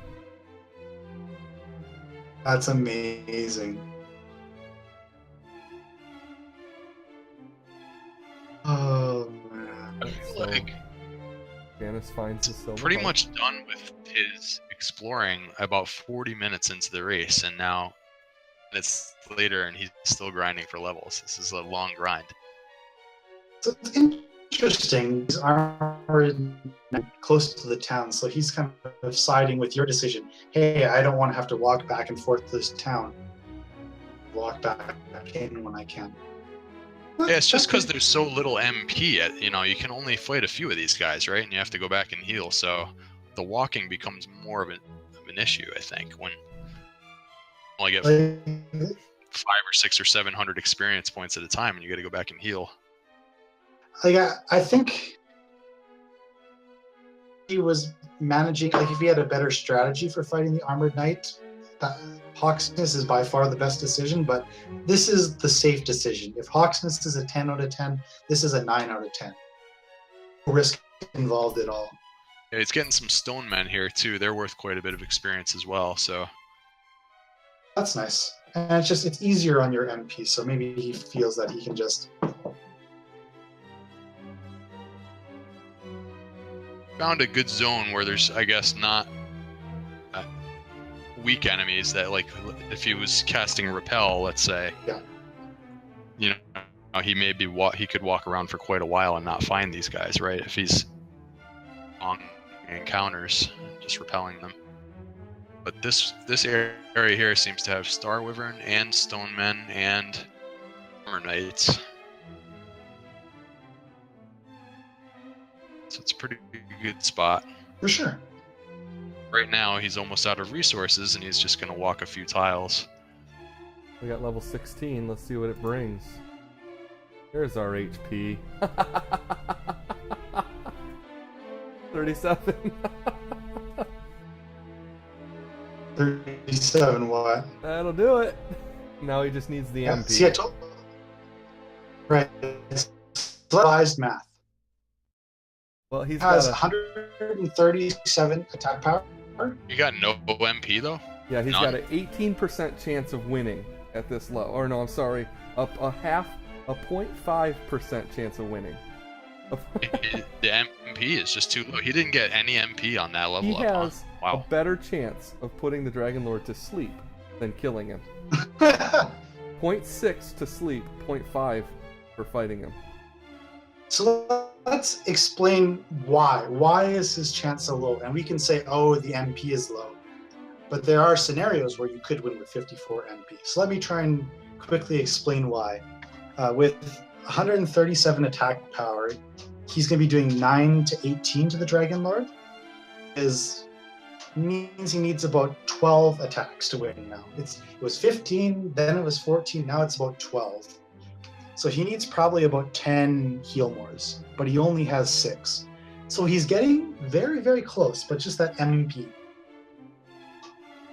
That's amazing. Oh man. I feel So, like Janus finds the silver. pretty heart. much done with his exploring about 40 minutes into the race, and now it's later and he's still grinding for levels. This is a long grind. So it's interesting. He's armored close to the town, so he's kind of siding with your decision. Hey, I don't want to have to walk back and forth to this town. Walk back in when I can. Yeah, it's just because there's so little MP. You can only fight a few of these guys, right? And you have to go back and heal. So the walking becomes more of an issue, I think, when you only get 500 or 600 or 700 experience points at a time, and you got to go back and heal. I think he was managing. Like, if he had a better strategy for fighting the armored knight, Hawksmith is by far the best decision, but this is the safe decision. If Hawksmith is a 10 out of 10, this is a 9 out of 10. No risk involved at all. Yeah, it's getting some stone men here too. They're worth quite a bit of experience as well. So That's nice. And it's easier on your MP, so maybe he feels that he can just... found a good zone where there's, I guess, not weak enemies that, like, if he was casting repel, let's say, he could walk around for quite a while and not find these guys, right? If he's on encounters, just repelling them. But this area here seems to have Star Wyvern and Stone Men and Armor Knights. So it's a pretty good spot. For sure. Right now, he's almost out of resources, and he's just going to walk a few tiles. We got level 16. Let's see what it brings. There's our HP. 37. 37 what? That'll do it. Now he just needs the MP. See, I told... Right. It's revised math. Well, he's Has got 137 attack power. You got no MP, though? Yeah, he's None. got an 18% chance of winning at this level. Or no, I'm sorry, a 0.5% chance of winning. The MP is just too low. He didn't get any MP on that level He up, huh? has Wow. a better chance of putting the Dragon Lord to sleep than killing him. 0.6 to sleep, 0.5 for fighting him. So let's explain why. Why is his chance so low? And we can say, oh, the MP is low. But there are scenarios where you could win with 54 MP. So let me try and quickly explain why. With 137 attack power, he's going to be doing 9 to 18 to the Dragon Lord. Means he needs about 12 attacks to win now. It was 15, then it was 14, now it's about 12. So he needs probably about 10 heal mores, but he only has 6. So he's getting very, very close, but just that MP.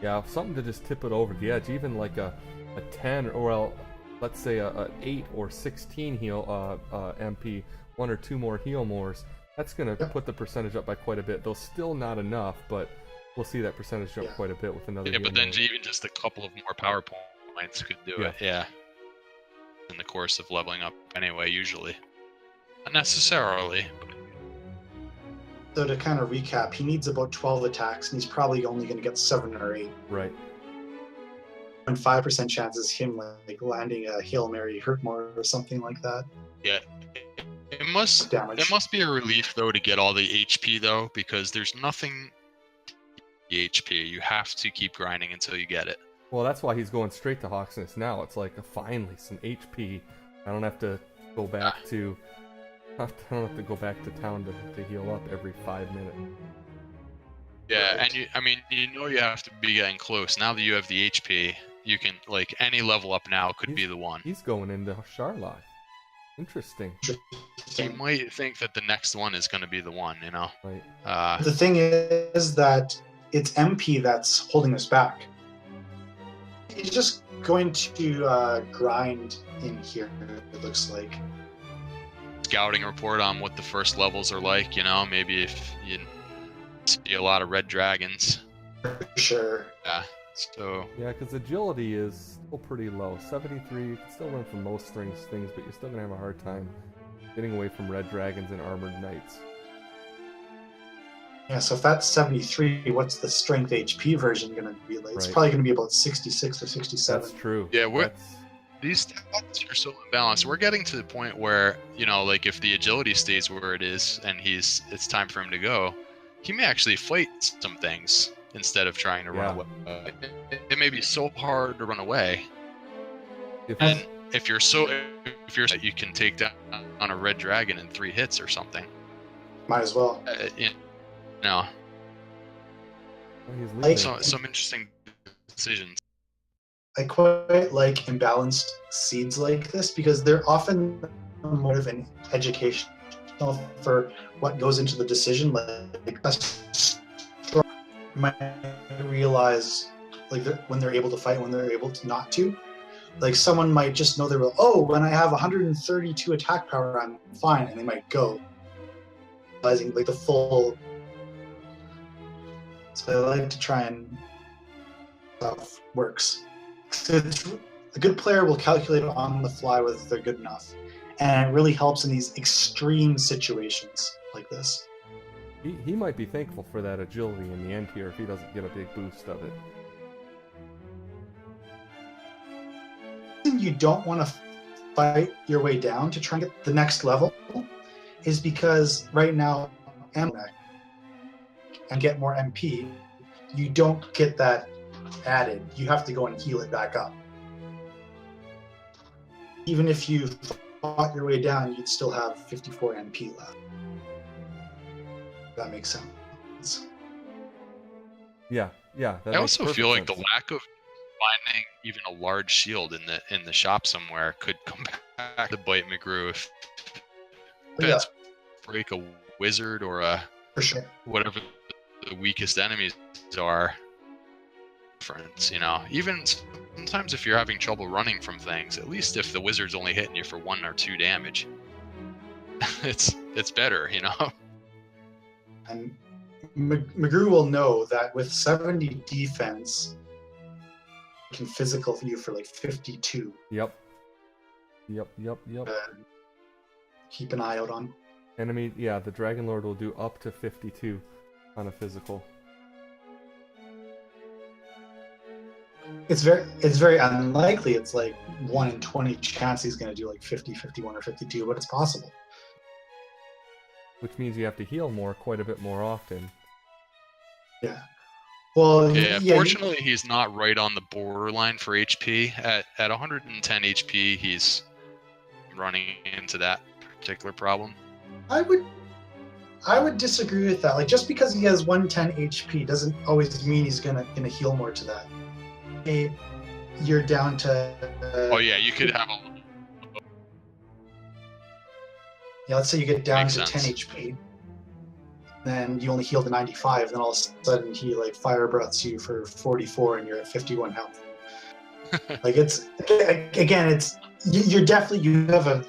Yeah, something to just tip it over the edge. Even like a 10, or well, let's say a 8 or 16 heal MP, 1 or 2 more heal mores. That's going to put the percentage up by quite a bit. Though still not enough, but we'll see that percentage jump quite a bit with another. Yeah, heal but then more. even just a couple of more power points could do it. Yeah. In the course of leveling up anyway, usually. Not necessarily. So to kind of recap, he needs about 12 attacks, and he's probably only going to get 7 or 8. Right. And 5% chances him like landing a Hail Mary hurt more or something like that. Yeah. It must be a relief though to get all the HP though, because there's nothing the HP. You have to keep grinding until you get it. Well, that's why he's going straight to Hawksness now. It's like finally some HP. I don't have to go back to. I don't have to go back to town to heal up every 5 minutes. Yeah, and you have to be getting close. Now that you have the HP, you can, like, any level up now could be the one. He's going into Charlotte. Interesting. You might think that the next one is going to be the one, you know. Right. The thing is that it's MP that's holding us back. He's just going to grind in here, it looks like. Scouting report on what the first levels are like, you know, maybe if you see a lot of red dragons. For sure. Yeah, so... Yeah, because agility is still pretty low. 73, you can still run from most things, but you're still going to have a hard time getting away from red dragons and armored knights. Yeah, so if that's 73, what's the strength HP version going to be like? It's Right. probably going to be about 66 or 67. That's true. Yeah, That's... these stats are so imbalanced. We're getting to the point where, you know, like if the agility stays where it is and it's time for him to go, he may actually fight some things instead of trying to run away. It may be so hard to run away. If you're you can take down on a red dragon in 3 hits or something. Might as well. You know, Well, he's leaving. some interesting decisions. I quite like imbalanced seeds like this because they're often more of an educational for what goes into the decision. Like a strong might realize like when they're able to fight, when they're able to not to. Like someone might just know when I have 132 attack power, I'm fine, and they might go. Realizing like the full. So I like to try and stuff works. A good player will calculate on the fly whether they're good enough, and it really helps in these extreme situations like this. He might be thankful for that agility in the end here if he doesn't get a big boost of it. You don't want to fight your way down to try and get the next level is because right now and get more MP, you don't get that added. You have to go and heal it back up. Even if you fought your way down, you'd still have 54 MP left. That makes sense. Yeah. I also feel like the lack of finding even a large shield in the shop somewhere could come back to bite mcgrew if it's break a wizard or a for sure whatever the weakest enemies are. You know, even sometimes if you're having trouble running from things, at least if the wizard's only hitting you for 1 or 2 damage, it's better, you know. And mcgrew will know that with 70 defense, he can physical you for like 52. Yep. Keep an eye out on. Enemy, the Dragon Lord will do up to 52 on a physical. It's very unlikely. It's like 1 in 20 chance he's going to do like 50, 51, or 52, but it's possible. Which means you have to heal quite a bit more often. Yeah. Well, fortunately, he's not right on the borderline for HP. At 110 HP, he's running into that particular problem. I would disagree with that. Like, just because he has 110 HP doesn't always mean he's gonna heal more to that. Hey, you're down to. You could have a. Yeah, let's say you get down Makes to sense. 10 HP, then you only heal to 95, then all of a sudden he like fire breaths you for 44 and you're at 51 health. Like you're definitely, you have a.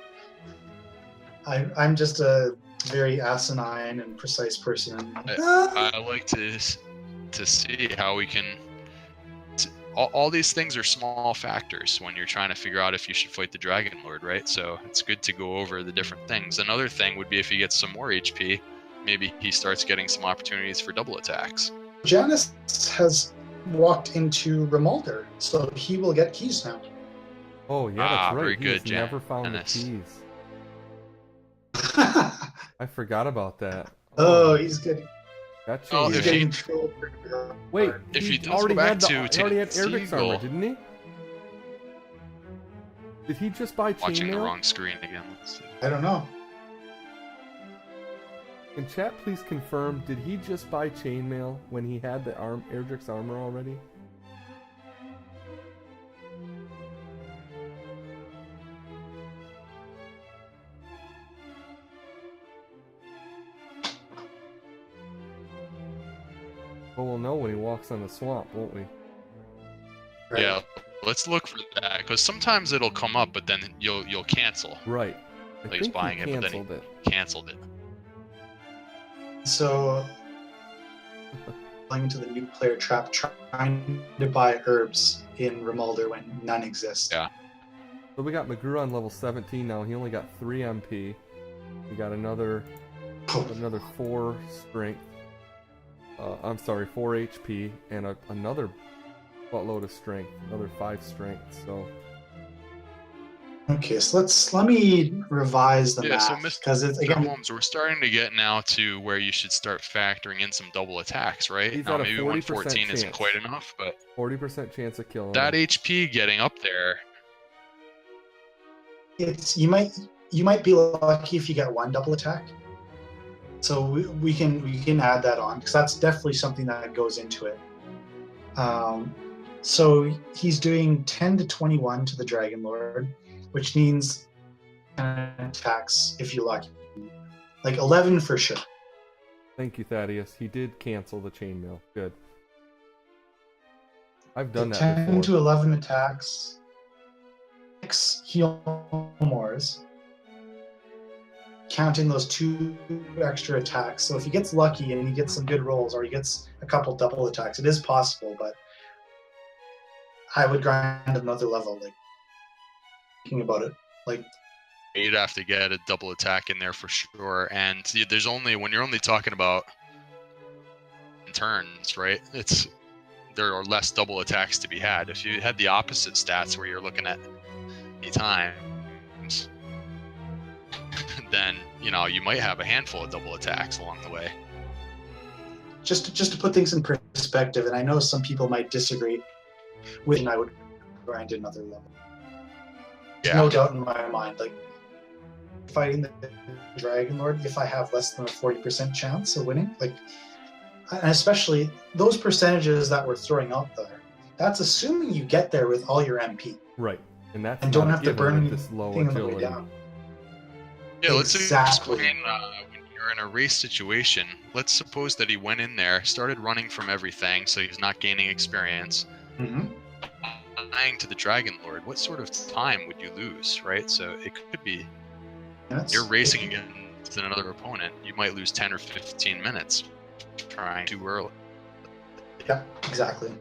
I'm just a very asinine and precise person. I like to see how we can. All these things are small factors when you're trying to figure out if you should fight the Dragon Lord, right? So it's good to go over the different things. Another thing would be if he gets some more HP, maybe he starts getting some opportunities for double attacks. Janus has walked into Rimuldar, so he will get keys now. Oh yeah, that's right. Very He good, has never found the Janus. keys. I forgot about that. Oh, he's good. Got Oh, He's if getting he- in trouble. Wait, If he he does already go back had the, to he already had Erdrick's armor, Seagull- didn't he? Did he just buy Watching the chainmail? wrong screen again. Let's see. I don't know. Can chat please confirm, did he just buy chainmail when he had the Erdrick's armor already? Well, we'll know when he walks on the swamp, won't we? Right? Yeah, let's look for that because sometimes it'll come up, but then you'll cancel. Right. I Like he's think buying he it, but then canceled it. he canceled it. So, going into the new player trap, trying to buy herbs in Remulder when none exist. Yeah. So we got mcgrew on level 17 now. He only got 3 MP. We got another 4 strength. I'm sorry, 4 HP and another buttload of strength, another 5 strength. So Okay, so let me revise the Yeah, so math Mr. because it's again. Holmes, we're starting to get now to where you should start factoring in some double attacks, right? He's Now at a maybe 40% 114 isn't chance. quite enough, but 40% chance of killing that him. HP getting up there. It's you might be lucky if you get 1 double attack. So we can add that on because that's definitely something that goes into it. So he's doing 10 to 21 to the Dragon Lord, which means 10 attacks if you're lucky. Like 11 for sure. Thank you, Thaddeus. He did cancel the chainmail. Good. I've done that 10 before. to 11 attacks. 6 heal mores. Counting those 2 extra attacks. So if he gets lucky and he gets some good rolls or he gets a couple double attacks, it is possible, but I would grind another level, like thinking about it. Like You'd have to get a double attack in there for sure. And there's only when you're only talking about turns, right? There are less double attacks to be had. If you had the opposite stats where you're looking at any times, then you might have a handful of double attacks along the way. just to put things in perspective, and I know some people might disagree with, and I would grind another level. There's no doubt in my mind, like fighting the Dragon Lord, if I have less than a 40% chance of winning, like, and especially those percentages that we're throwing out there, that's assuming you get there with all your MP. Right, and that's and not don't have to given burn with this low anything on the way agility. down. Yeah, let's Exactly. explain when you're in a race situation. Let's suppose that he went in there, started running from everything, so he's not gaining experience. Mm-hmm. Dying to the Dragon Lord, what sort of time would you lose, right? So it could be you're racing against another opponent. You might lose 10 or 15 minutes trying too early. Yeah, exactly.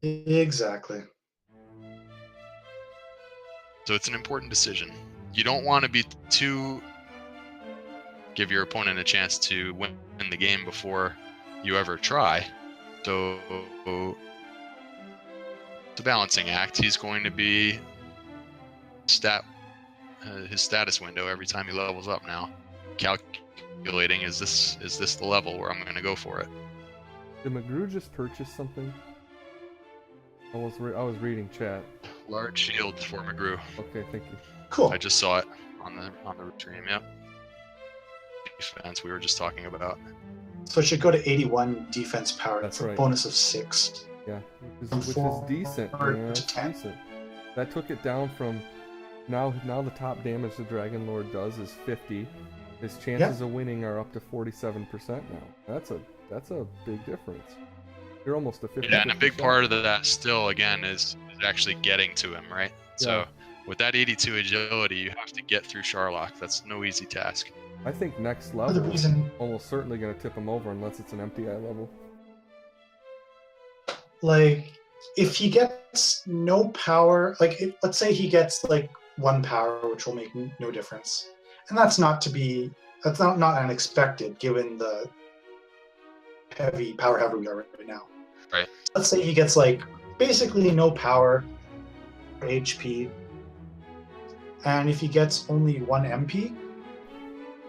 Exactly. So it's an important decision. You don't want to be too give your opponent a chance to win the game before you ever try. So it's a balancing act. He's going to be his status window every time he levels up now, calculating is this the level where I'm going to go for it. Did mcgrew just purchase something? I was reading chat. Large shield for mcgrew. Okay, thank you. Cool. I just saw it on the stream. Yep. Defense we were just talking about. So it should go to 81 defense power. That's It's a right. bonus of 6. Yeah, which is decent. Man, that's decent. That took it down from now the top damage the Dragon Lord does is 50. His chances of winning are up to 47% now. That's a big difference. You're almost a 50%. Yeah, and a big part of that still again is actually getting to him, right? So with that 82 agility, you have to get through Sharlock. That's no easy task. I think next level is almost certainly going to tip him over unless it's an MTI level. Like, if he gets no power, like, let's say he gets, like, 1 power, which will make no difference. And that's not unexpected, given the power heavy we are right now. Right. Let's say he gets, like, basically no power, HP, and if he gets only 1 MP,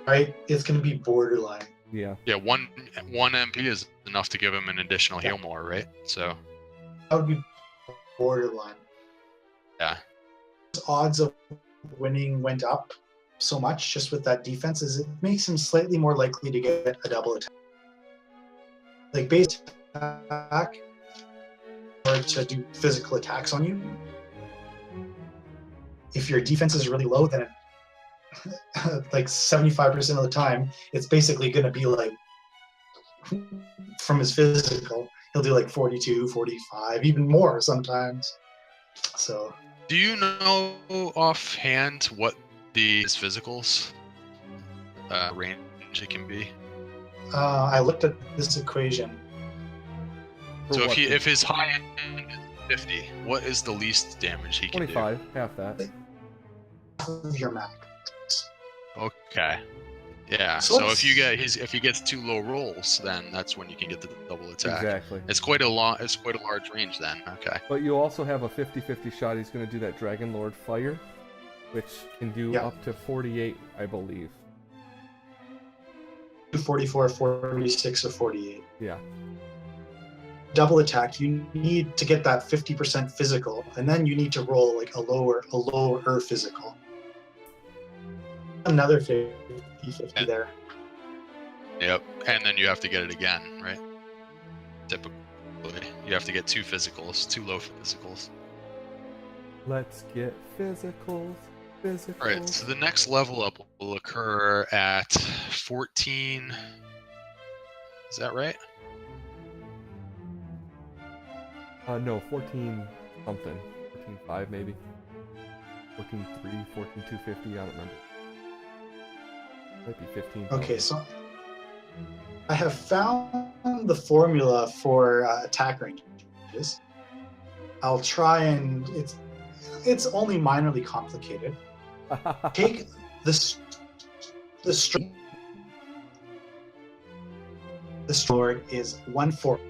right, it's going to be borderline. Yeah. Yeah, one MP is enough to give him an additional heal more, right? So that would be borderline. Yeah. His odds of winning went up so much just with that defense is it makes him slightly more likely to get a double attack. Like base attack or to do physical attacks on you. If your defense is really low, then like 75% of the time, it's basically going to be like from his physical. He'll do like 42, 45, even more sometimes. So. Do you know offhand what these physicals range it can be? I looked at this equation. So if his high end is 50, what is the least damage he can 25, half that. Of your max. do? Okay. Yeah. So if he gets 2 low rolls, then that's when you can get the double attack. Exactly. It's quite a large range then. Okay. But you also have a 50-50 shot. He's going to do that Dragon Lord Fire, which can do up to 48, I believe. 44, 46, or 48. Yeah. Double attack, you need to get that 50% physical, and then you need to roll like a lower physical. Another 50-50 there. Yep. And then you have to get it again, right? Typically, you have to get 2 physicals, 2 low physicals. Let's get physicals. All right. So the next level up will occur at 14. Is that right? No, 14 something. 14.5 maybe. 14.3, 14.250, I don't remember. Might be 15. Okay, so I have found the formula for attack ranges. I'll try and it's only minorly complicated. Take the string. The sword is 140.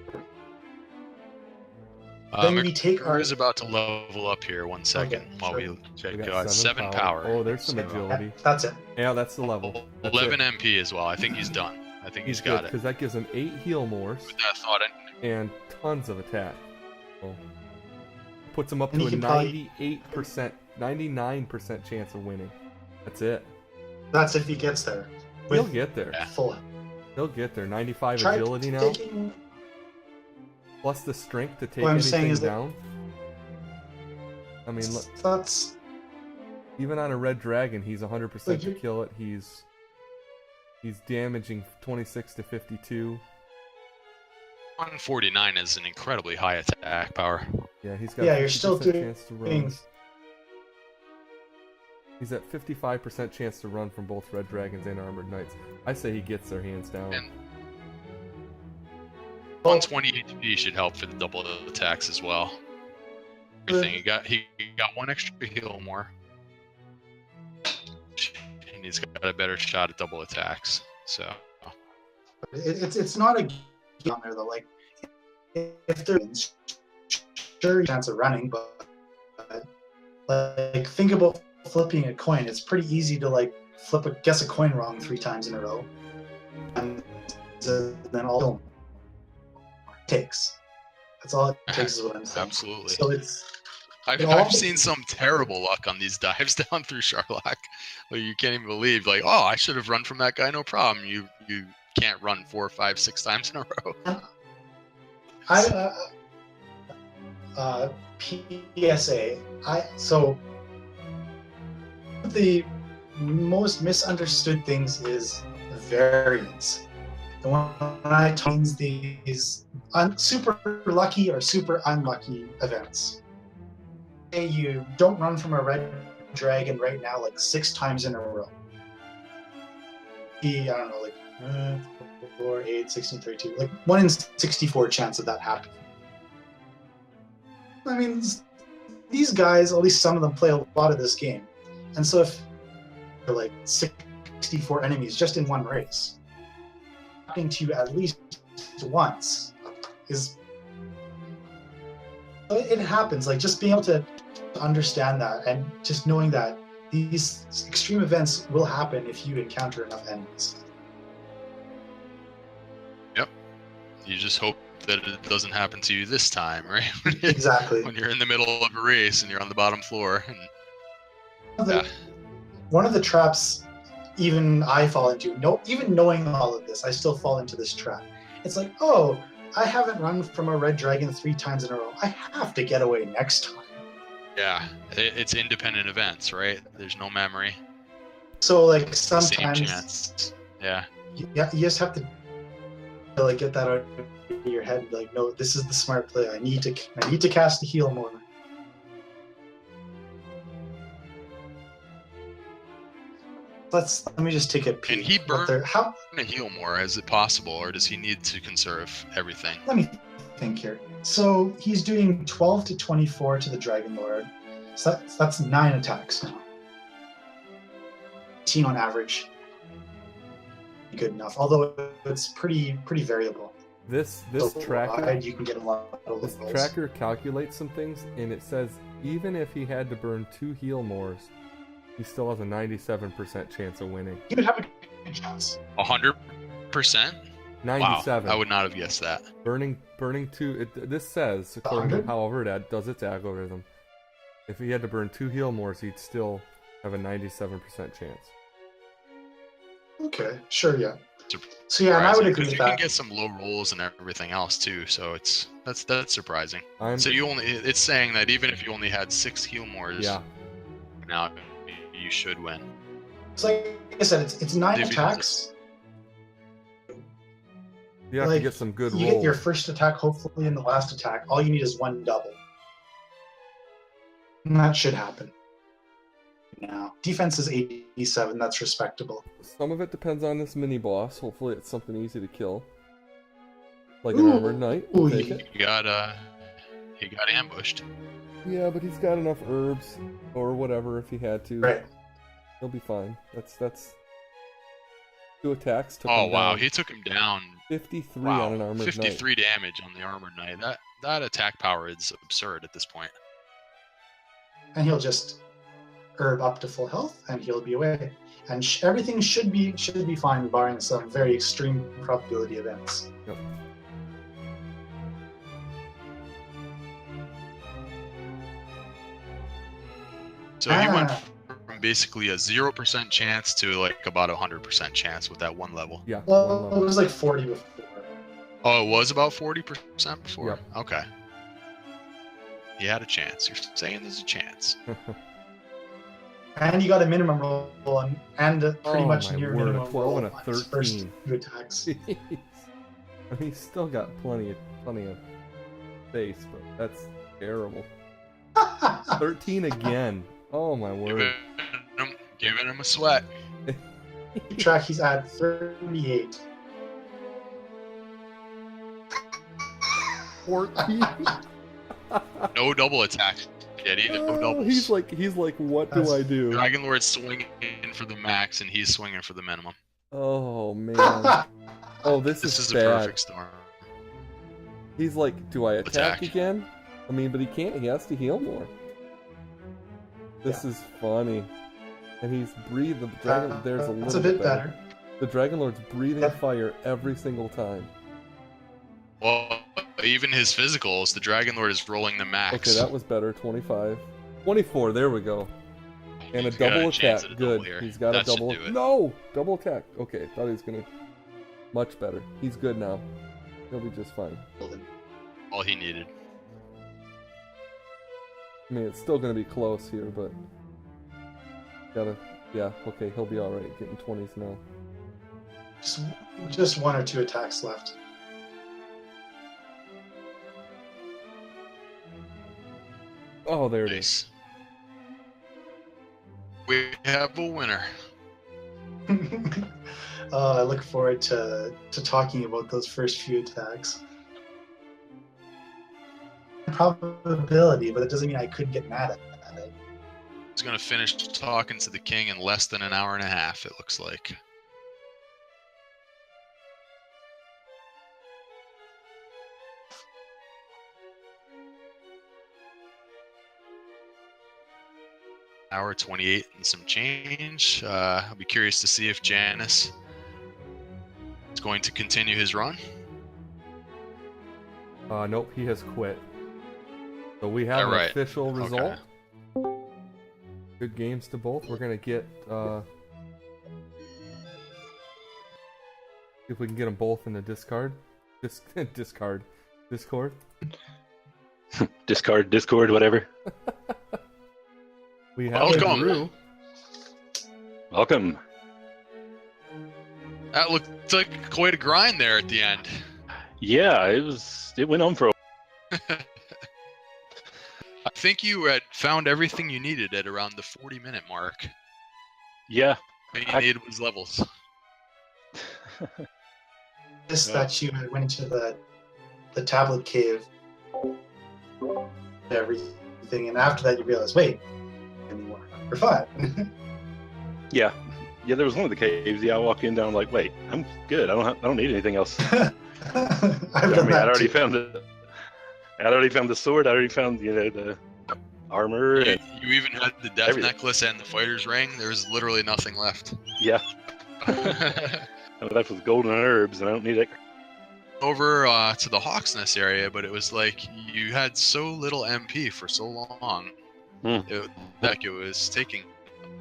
Then we take our. Who's about to level up here? 1 second while we check. 7 power. Oh, there's some agility. That's it. Yeah, that's the level. That's 11 MP as well. I think he's done. I think he's got it. Because that gives him 8 heal mores With that thought and tons of attack. So, puts him up And to a he can 98%, 99% chance of winning. That's it. That's if he gets there. He'll get there. Full. He'll get there. 95 Try agility now. Plus the strength to take anything down. I mean, look. That's even on a red dragon, he's 100% to kill it. He's damaging 26 to 52. 149 is an incredibly high attack power. Yeah, he's got. You're still doing chance to run. He's at 55% chance to run from both red dragons and armored knights. I say he gets their hands down. And 120 HP should help for the double attacks as well. Everything he got 1 extra heal more, and he's got a better shot at double attacks. So it's not a game on there though. Like if there's sure chance of running, but like think about flipping a coin. It's pretty easy to like guess a coin wrong 3 times in a row, and then all takes. That's all it takes is what I'm saying. Absolutely. So I've seen some terrible luck on these dives down through Charlock. Like you can't even believe, like, oh, I should have run from that guy, no problem. You can't run 4, 5, 6 times in a row. PSA. So the most misunderstood things is variance. And when I means these super lucky or super unlucky events. Say you don't run from a red dragon right now like 6 times in a row. I don't know, like 4, 8, 16, 32, like 1 in 64 chance of that happening. I mean, these guys, at least some of them, play a lot of this game, and so if they're like 64 enemies just in one race, happening to you at least once is it happens. Like just being able to understand that and just knowing that these extreme events will happen if you encounter enough enemies. Yep. You just hope that it doesn't happen to you this time, right? Exactly. When you're in the middle of a race and you're on the bottom floor. And, one of the traps even I fall into, even knowing all of this, I still fall into this trap. It's like, oh, I haven't run from a red dragon 3 times in a row. I have to get away next time. Yeah, it's independent events, right? There's no memory. So like sometimes, same chance. Yeah. You just have to like get that out of your head and be like, no, this is the smart play. I need to cast the heal more. Let me just take a peek. Can he burn How? a heal more? Is it possible, or does he need to conserve everything? Let me think here. So he's doing 12 to 24 to the Dragon Lord. So that's 9 attacks now. 18 on average. Good enough. Although it's pretty variable. This So tracker wide, you can get a lot of this rolls. tracker calculates some things, and it says even if he had to burn 2 heal mores, he still has a 97% chance of winning. You would have a good chance. 100%? 97. Wow, I would not have guessed that. Burning 2. This says, according to 100? however it does its algorithm, if he had to burn 2 heal mores, he'd still have a 97% chance. Okay, sure, yeah. So yeah, and I would agree with you that. can get some low rolls and everything else too, so that's surprising. So it's saying that even if you only had 6 heal mores, yeah, Uh, now you should win. It's like I said, it's 9 If you- attacks. you have to get some good You rolls. get your first attack, hopefully, and the last attack. All you need is 1 double. And that should happen. Now, defense is 87. That's respectable. Some of it depends on this mini boss. Hopefully, it's something easy to kill, like an armored knight. We'll take it. He got ambushed. Yeah, but he's got enough herbs or whatever if he had to. Right. He'll be fine. That's 2 attacks. Took Oh him wow, down. he took him down. 53 Wow, on an armored knight. 53 damage on the armored knight. That attack power is absurd at this point. And he'll just herb up to full health, and he'll be away. And everything should be fine, barring some very extreme probability events. Yep. So he went from basically a 0% chance to like about a 100% chance with that one level. Yeah. Well, one it level. was like 40 before. Oh, it was about 40% before? Yep. Okay. He had a chance. You're saying there's a chance. And you got a minimum roll and a pretty Oh, much my near word, minimum a 12 roll and a on his first 13. 2 attacks. Jeez. I mean, he's still got plenty of space, but that's terrible. 13 again. Oh my word. Giving him a sweat. Track, he's at 38. 14. No double attack yet either. No doubles. He's like, what do I do? Dragon Lord's swinging for the max, and he's swinging for the minimum. Oh man. Oh, this is a bad. perfect storm. He's like, do I attack Attack. again? I mean, but he can't. He has to heal more. This is funny. And he's breathing. The dragon. There's a little. That's a bit better. The Dragon Lord's breathing Yep. fire every single time. Well, even his physicals, the Dragon Lord is rolling the max. Okay, that was better. 25. 24. There we go. And a He's got double a chance attack. at a double Good. here. He's got That a should double. do it. No! Double attack. Okay, thought he was gonna. Much better. He's good now. He'll be just fine. All he needed. I mean, it's still gonna be close here, but. Gotta. Yeah, okay, he'll be alright. Getting 20s now. Just 1 or 2 attacks left. Oh, there it is. Nice. We have a winner. I look forward to talking about those first few attacks. Probability, but it doesn't mean I couldn't get mad at it. He's gonna finish talking to the king in less than an hour and a half, it looks like. Hour 28 and some change. I'll be curious to see if Janus is going to continue his run. Nope, he has quit. So we have an Alright. official Okay. result. Good games to both. We're gonna get see if we can get them both in the Discord. Discord. Discord, whatever. We have Welcome. mcgrew. Welcome. That looked like quite a grind there at the end. Yeah, it went on for a I think you had found everything you needed at around the 40-minute mark. Yeah. All you needed was levels. Just that you went into the tablet cave, everything, and after that you realize, wait, anymore. We're fine. Yeah. Yeah, there was one of the caves. Yeah, I walk in down, I'm like, wait, I'm good. I don't need anything else. I'd already found the sword. I already found the armor. You And even had the death everything. necklace and the fighter's ring. There was literally nothing left. Yeah. I'm left with golden herbs, and I don't need it. Over to the Hawksnest area, but it was like you had so little MP for so long. It was taking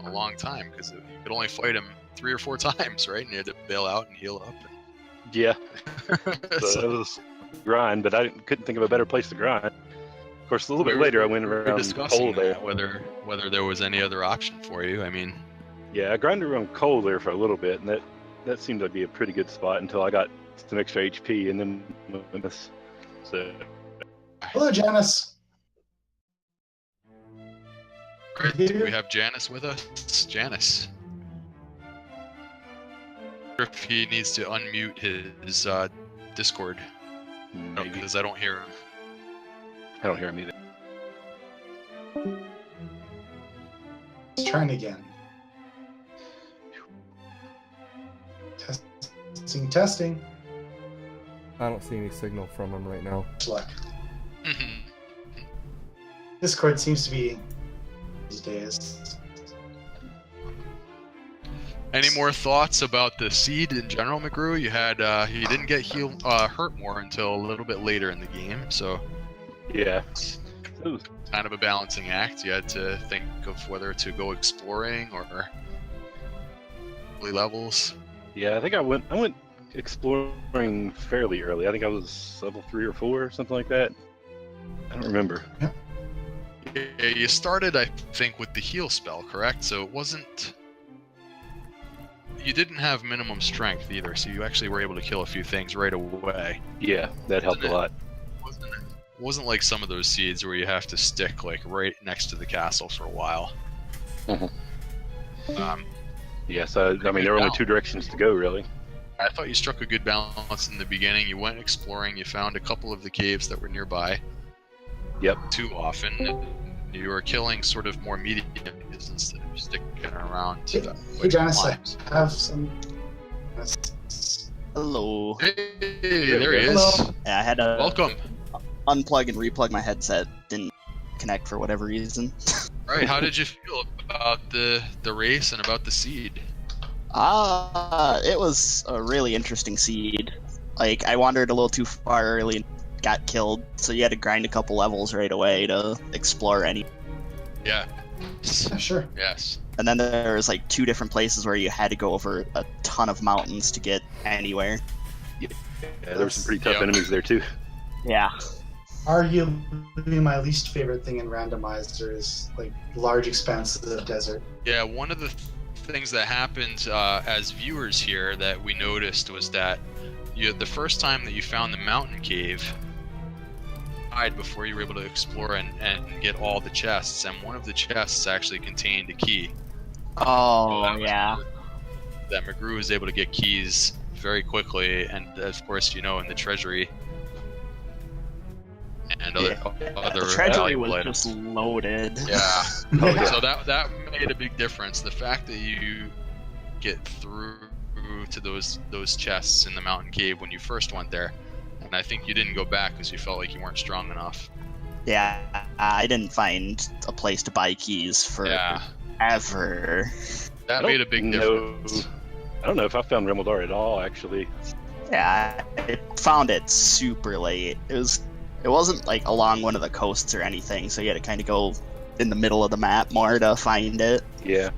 a long time because you could only fight him 3 or 4 times, right? And you had to bail out and heal up. Yeah. So it was a grind, but I couldn't think of a better place to grind. Of course, a little bit later, I went we were around discussing coal there. that, whether there was any other option for you. I mean, Yeah, I grinded around coal there for a little bit, and that seemed to be a pretty good spot until I got some extra HP, and then this. So Hello, Janus. right, we have Janus with us. Janus. If he needs to unmute his Discord, maybe because I don't hear him. I don't hear him either. Let's try again. Testing. I don't see any signal from him right now. Much luck. Discord seems to be these days. Any more thoughts about the seed in general, mcgrew? You had he didn't get hurt more until a little bit later in the game, so Yeah. It was, kind of a balancing act. You had to think of whether to go exploring or early levels. yeah, I think I went exploring fairly early. I think I was level 3 or 4 or something like that. I don't remember. Yeah, you started, I think, with the heal spell, correct? So it wasn't. You didn't have minimum strength either, so you actually were able to kill a few things right away. Yeah, that helped a lot. It wasn't like some of those seeds where you have to stick like right next to the castle for a while. Mhm. Um, Yeah, so I mean, there were only 2 directions to go, really. I thought you struck a good balance in the beginning. You went exploring. You found a couple of the caves that were nearby. Yep. Too often, you were killing sort of more medium instead of sticking around. To Hey, Janus, I have some. Hello. Hey, there he is. Hello. Yeah, I had to Welcome. unplug and replug my headset. Didn't connect for whatever reason. Right, how did you feel about the race and about the seed? It was a really interesting seed. Like, I wandered a little too far early and got killed, so you had to grind a couple levels right away to explore any. Yeah. Yeah, sure. Yes. And then there was like 2 different places where you had to go over a ton of mountains to get anywhere. Yeah, there were some pretty tough Yep. enemies there too. Yeah. Arguably, my least favorite thing in Randomizer is like large expanses of desert. Yeah, one of the things that happened as viewers here that we noticed was that the first time that you found the mountain cave, died before you were able to explore and get all the chests, and one of the chests actually contained a key. Oh, yeah. That mcgrew was able to get keys very quickly, and of course, in the treasury and other The treasury valuable was items. just loaded. Yeah. Yeah. So that made a big difference. The fact that you get through to those chests in the mountain cave when you first went there, and I think you didn't go back because you felt like you weren't strong enough. Yeah, I didn't find a place to buy keys for ever. That made a big difference. I don't know if I found Remeldar at all, actually. Yeah, I found it super late. It wasn't like along one of the coasts or anything, so you had to kind of go in the middle of the map more to find it. Yeah.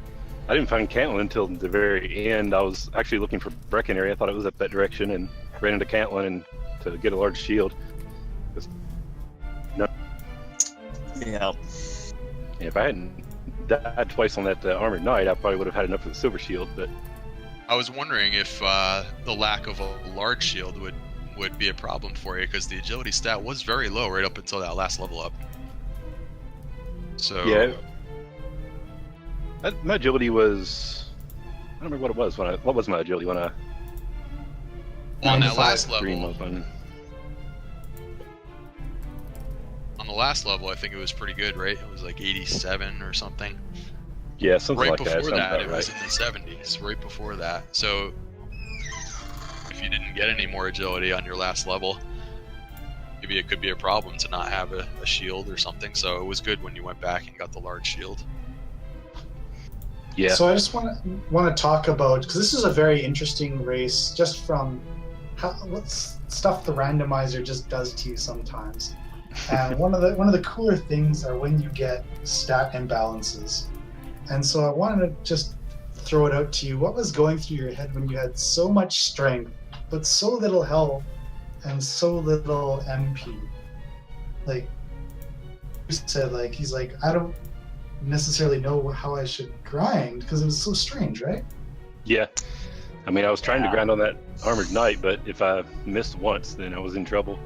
I didn't find Cantlin until the very end. I was actually looking for Brecken area. I thought it was up that direction and ran into Cantlin and to get a large shield. No, Yeah. if I hadn't died twice on that armored knight, I probably would have had enough of the silver shield, but I was wondering if the lack of a large shield would be a problem for you, because the agility stat was very low right up until that last level up. So Yeah. My agility was, I don't remember what it was what was my agility when I on that last dream level. open? On the last level, I think it was pretty good, right? It was like 87 or something. Yeah, something Right like that. before Sounds that, about it was right. in the 70s. Right before that, so if you didn't get any more agility on your last level, maybe it could be a problem to not have a shield or something. So it was good when you went back and got the large shield. Yeah. So I just want to talk about, because this is a very interesting race, just from what stuff the randomizer just does to you sometimes. And one of the cooler things are when you get stat imbalances. And so I wanted to just throw it out to you. What was going through your head when you had so much strength, but so little health and so little MP? Like you said, like he's like, I don't necessarily know how I should grind, because it was so strange, right? Yeah. I mean, I was trying to grind on that Armored Knight, but if I missed once, then I was in trouble.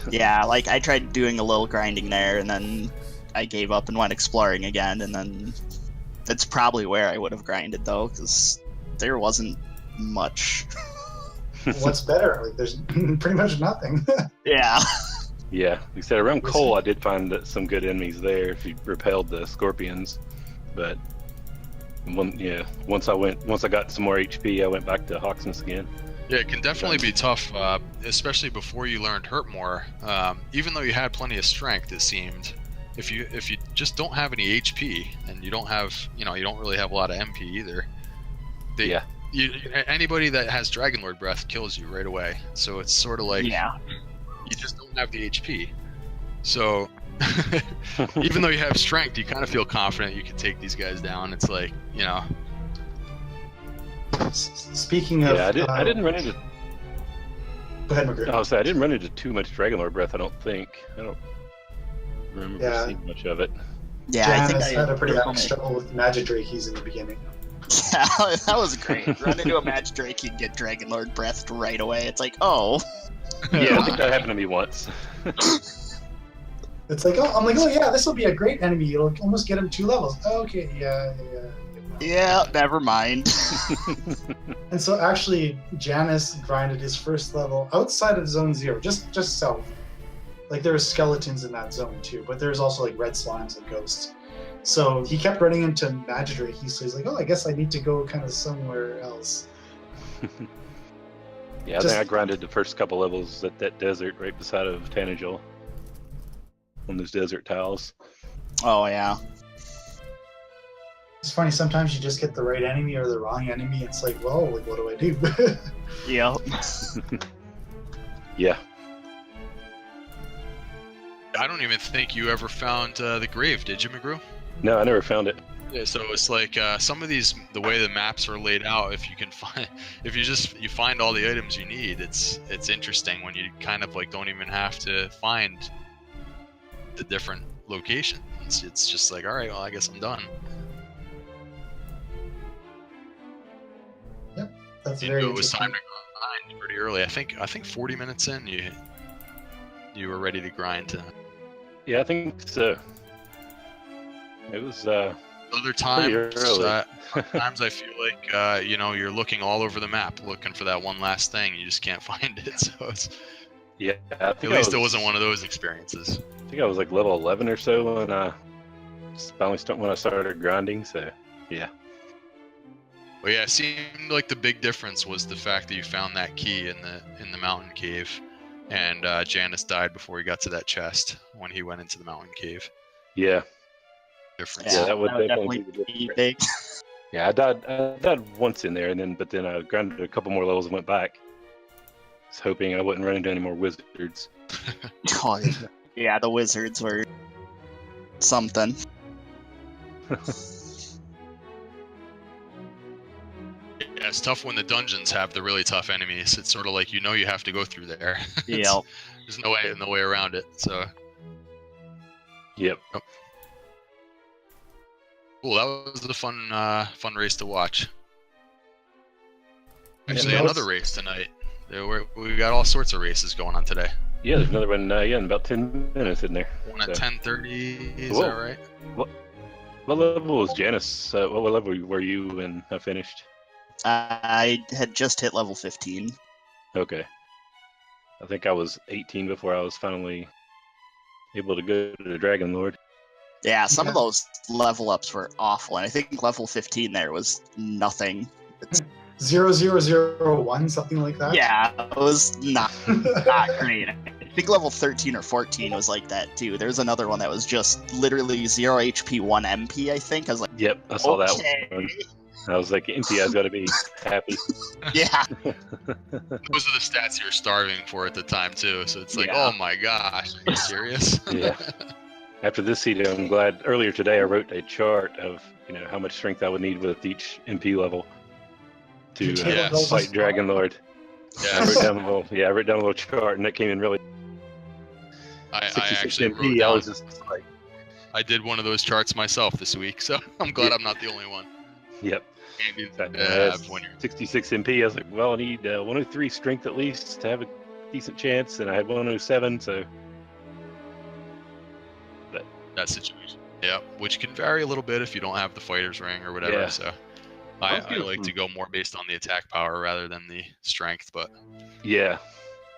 Yeah, like I tried doing a little grinding there, and then I gave up and went exploring again, and then that's probably where I would have grinded though, because there wasn't much. What's better? Like there's pretty much nothing. Yeah. Yeah, like I said, around Cole, I did find some good enemies there if you repelled the scorpions, but once I got some more HP, I went back to Hawksness again. Yeah, it can definitely be tough, especially before you learned Hurt More. Even though you had plenty of strength, it seemed, if you just don't have any HP and you don't have, you don't really have a lot of MP either. Anybody that has Dragonlord Breath kills you right away. So it's sort of like, you just don't have the HP. So even though you have strength, you kind of feel confident you can take these guys down. It's like, Speaking of, I didn't run into. Go ahead, McGrew. I didn't run into too much Dragonlord Breath. I don't think. I don't remember seeing much of it. Yeah, Janus I think I had a pretty bad struggle with Magidrakeys in the beginning. Yeah, that was great. Run into a Magidrake, you can get Dragonlord Breathed right away. It's like, oh. Yeah, I think that happened to me once. It's like, oh yeah, this will be a great enemy. You'll almost get him 2 levels. Okay, yeah. Yeah, never mind. And so actually, Janus grinded his first level outside of Zone 0, just south. Like there were skeletons in that zone too, but there's also like red slimes and ghosts. So he kept running into Magidrake. So he's like, oh, I guess I need to go kind of somewhere else. Yeah, I think I grinded the first couple levels at that desert right beside of Tanagel. On those desert tiles. Oh, yeah. It's funny, sometimes you just get the right enemy or the wrong enemy. It's like, well, like, what do I do? Yeah. Yeah. I don't even think you ever found the grave, did you, McGrew? No, I never found it. Yeah, so it's like some of these, the way the maps are laid out, if you find all the items you need, it's interesting when you kind of like don't even have to find the different locations. It's just like, all right, well, I guess I'm done. Yep, that's You very knew it was interesting. time to grind pretty early. I think 40 minutes in, you were ready to grind. Yeah, I think so. It was Other times, early. sometimes I feel like you're looking all over the map looking for that one last thing. You just can't find it. So it's, yeah. at least it wasn't one of those experiences. I think I was like level 11 or so when I started grinding. So yeah. Well, yeah, it seemed like the big difference was the fact that you found that key in the mountain cave, and Janus died before he got to that chest when he went into the mountain cave. Yeah. Difference. Yeah, that would definitely be big. Yeah, I died once in there, and then I grinded a couple more levels and went back. I was hoping I wouldn't run into any more wizards. Oh, yeah, the wizards were something. Yeah, it's tough when the dungeons have the really tough enemies. It's sort of like you have to go through there. Yeah. There's no way around it. So. Yep. Oh. Cool. That was a fun race to watch. Actually, another race tonight. We got all sorts of races going on today. Yeah, there's another one. In about 10 minutes in there. One at 10:30. Is Whoa. that right? What level was Janus? What level were you when I finished? I had just hit level 15. Okay. I think I was 18 before I was finally able to go to the Dragon Lord. Yeah, some of those level ups were awful, and I think level 15 there was nothing. 0001, something like that. Yeah, it was not great. I think level 13 or 14 was like that too. There's another one that was just literally 0 HP, 1 MP, I think. I was like, Yep, I saw that one. I was like, MPI's got to be happy. yeah. Those are the stats you were starving for at the time too. So it's like, oh my gosh, are you serious? Yeah. After this season, I'm glad. Earlier today, I wrote a chart of how much strength I would need with each MP level to fight Dragon Lord. Yeah. I wrote down a little chart, and that came in really. I actually MP, wrote down. I was just like, I did one of those charts myself this week, so I'm glad I'm not the only one. Yep. Maybe 66 MP. I was like, well, I need 103 strength at least to have a decent chance, and I had 107, so. But that situation. Yeah, which can vary a little bit if you don't have the fighter's ring or whatever. Yeah. So I like to go more based on the attack power rather than the strength, but yeah.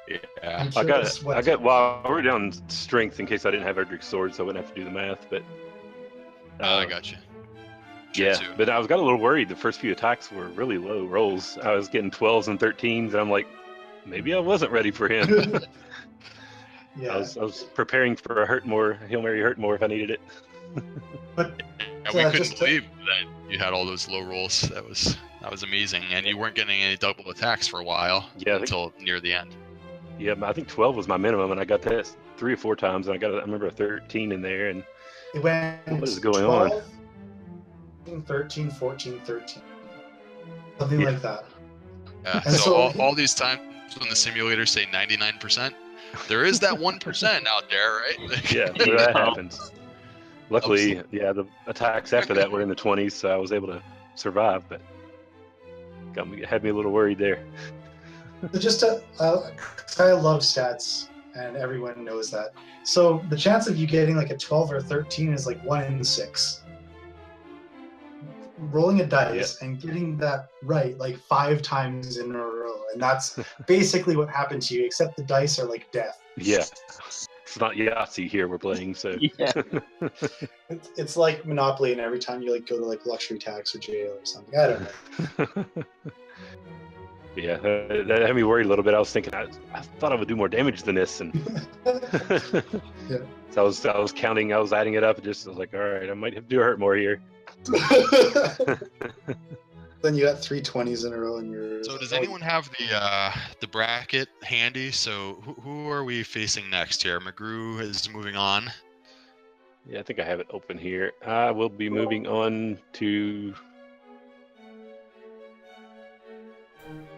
Sure I wrote down strength in case I didn't have Edric's sword, so I wouldn't have to do the math. But I got you. But I got a little worried. The first few attacks were really low rolls. I was getting 12s and 13s, and I'm like, maybe I wasn't ready for him. I was preparing for a Hail Mary hurt more if I needed it. But we couldn't believe that you had all those low rolls. That was amazing, and you weren't getting any double attacks for a while until near the end. Yeah, I think 12 was my minimum, and I got that 3 or 4 times, and I remember a 13 in there, and it went what is going 12, on? 13, 14, 13. Something like that. Yeah, so all these times when the simulators say 99%, there is that 1% out there, right? Yeah, that happens. Luckily, the attacks after that were in the 20s, so I was able to survive, but had me a little worried there. I love stats, and everyone knows that. So the chance of you getting like a 12 or 13 is like 1 in 6. Rolling a dice and getting that right like 5 times in a row, and that's basically what happened to you, except the dice are like death. Yeah. It's not Yahtzee here we're playing, so it's like Monopoly, and every time you like go to like luxury tax or jail or something. I don't know. Yeah, that had me worried a little bit. I was thinking I thought I would do more damage than this, and so I was counting, I was adding it up, and I was like, all right, I might have to hurt more here. Then you got 3 20s in a row, and you're. So does anyone have the bracket handy? So who are we facing next here? mcgrew is moving on. Yeah, I think I have it open here. I will be moving on to.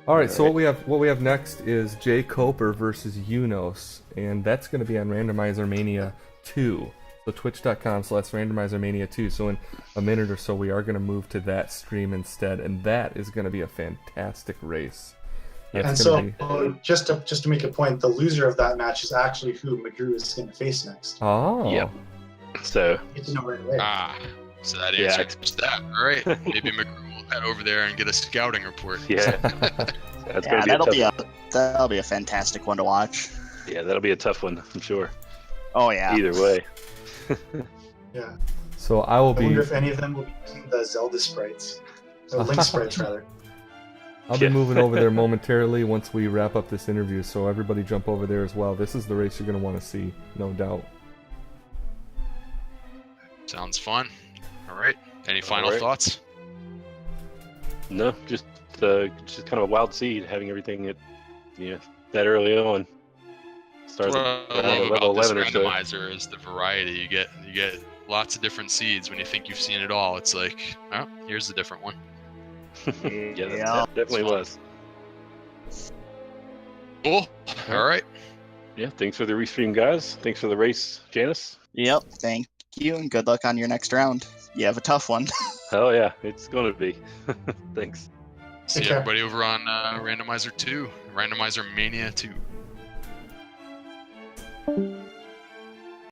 All right, so what we have next is Jay Coper versus Unos, and that's going to be on Randomizer Mania 2. So twitch.com/Randomizer Mania 2. So in a minute or so, we are going to move to that stream instead, and that is going to be a fantastic race. And so, just to make a point, the loser of that match is actually who mcgrew is going to face next. Oh. Yep. So. You get to know right away. So that answers that. All right. Maybe mcgrew will head over there and get a scouting report. Yeah. That'll be a fantastic one to watch. Yeah, that'll be a tough one, I'm sure. Oh yeah. Either way. Yeah. So I wonder if any of them will be using the Zelda sprites. Or Link sprites, rather. I'll be moving over there momentarily once we wrap up this interview, so everybody jump over there as well. This is the race you're going to want to see, no doubt. Sounds fun. All right. Any final thoughts? No, just kind of a wild seed, having everything at that early on. Starts at level 11 or so. Randomizer is the variety. You get lots of different seeds. When you think you've seen it all, it's like, oh, here's a different one. That definitely was. Cool. All right. Yeah, thanks for the restream, guys. Thanks for the race, Janus. Yep, thank you, and good luck on your next round. You have a tough one. Oh yeah, it's gonna be. Thanks. See Take care. everybody over on Randomizer 2, Randomizer Mania 2.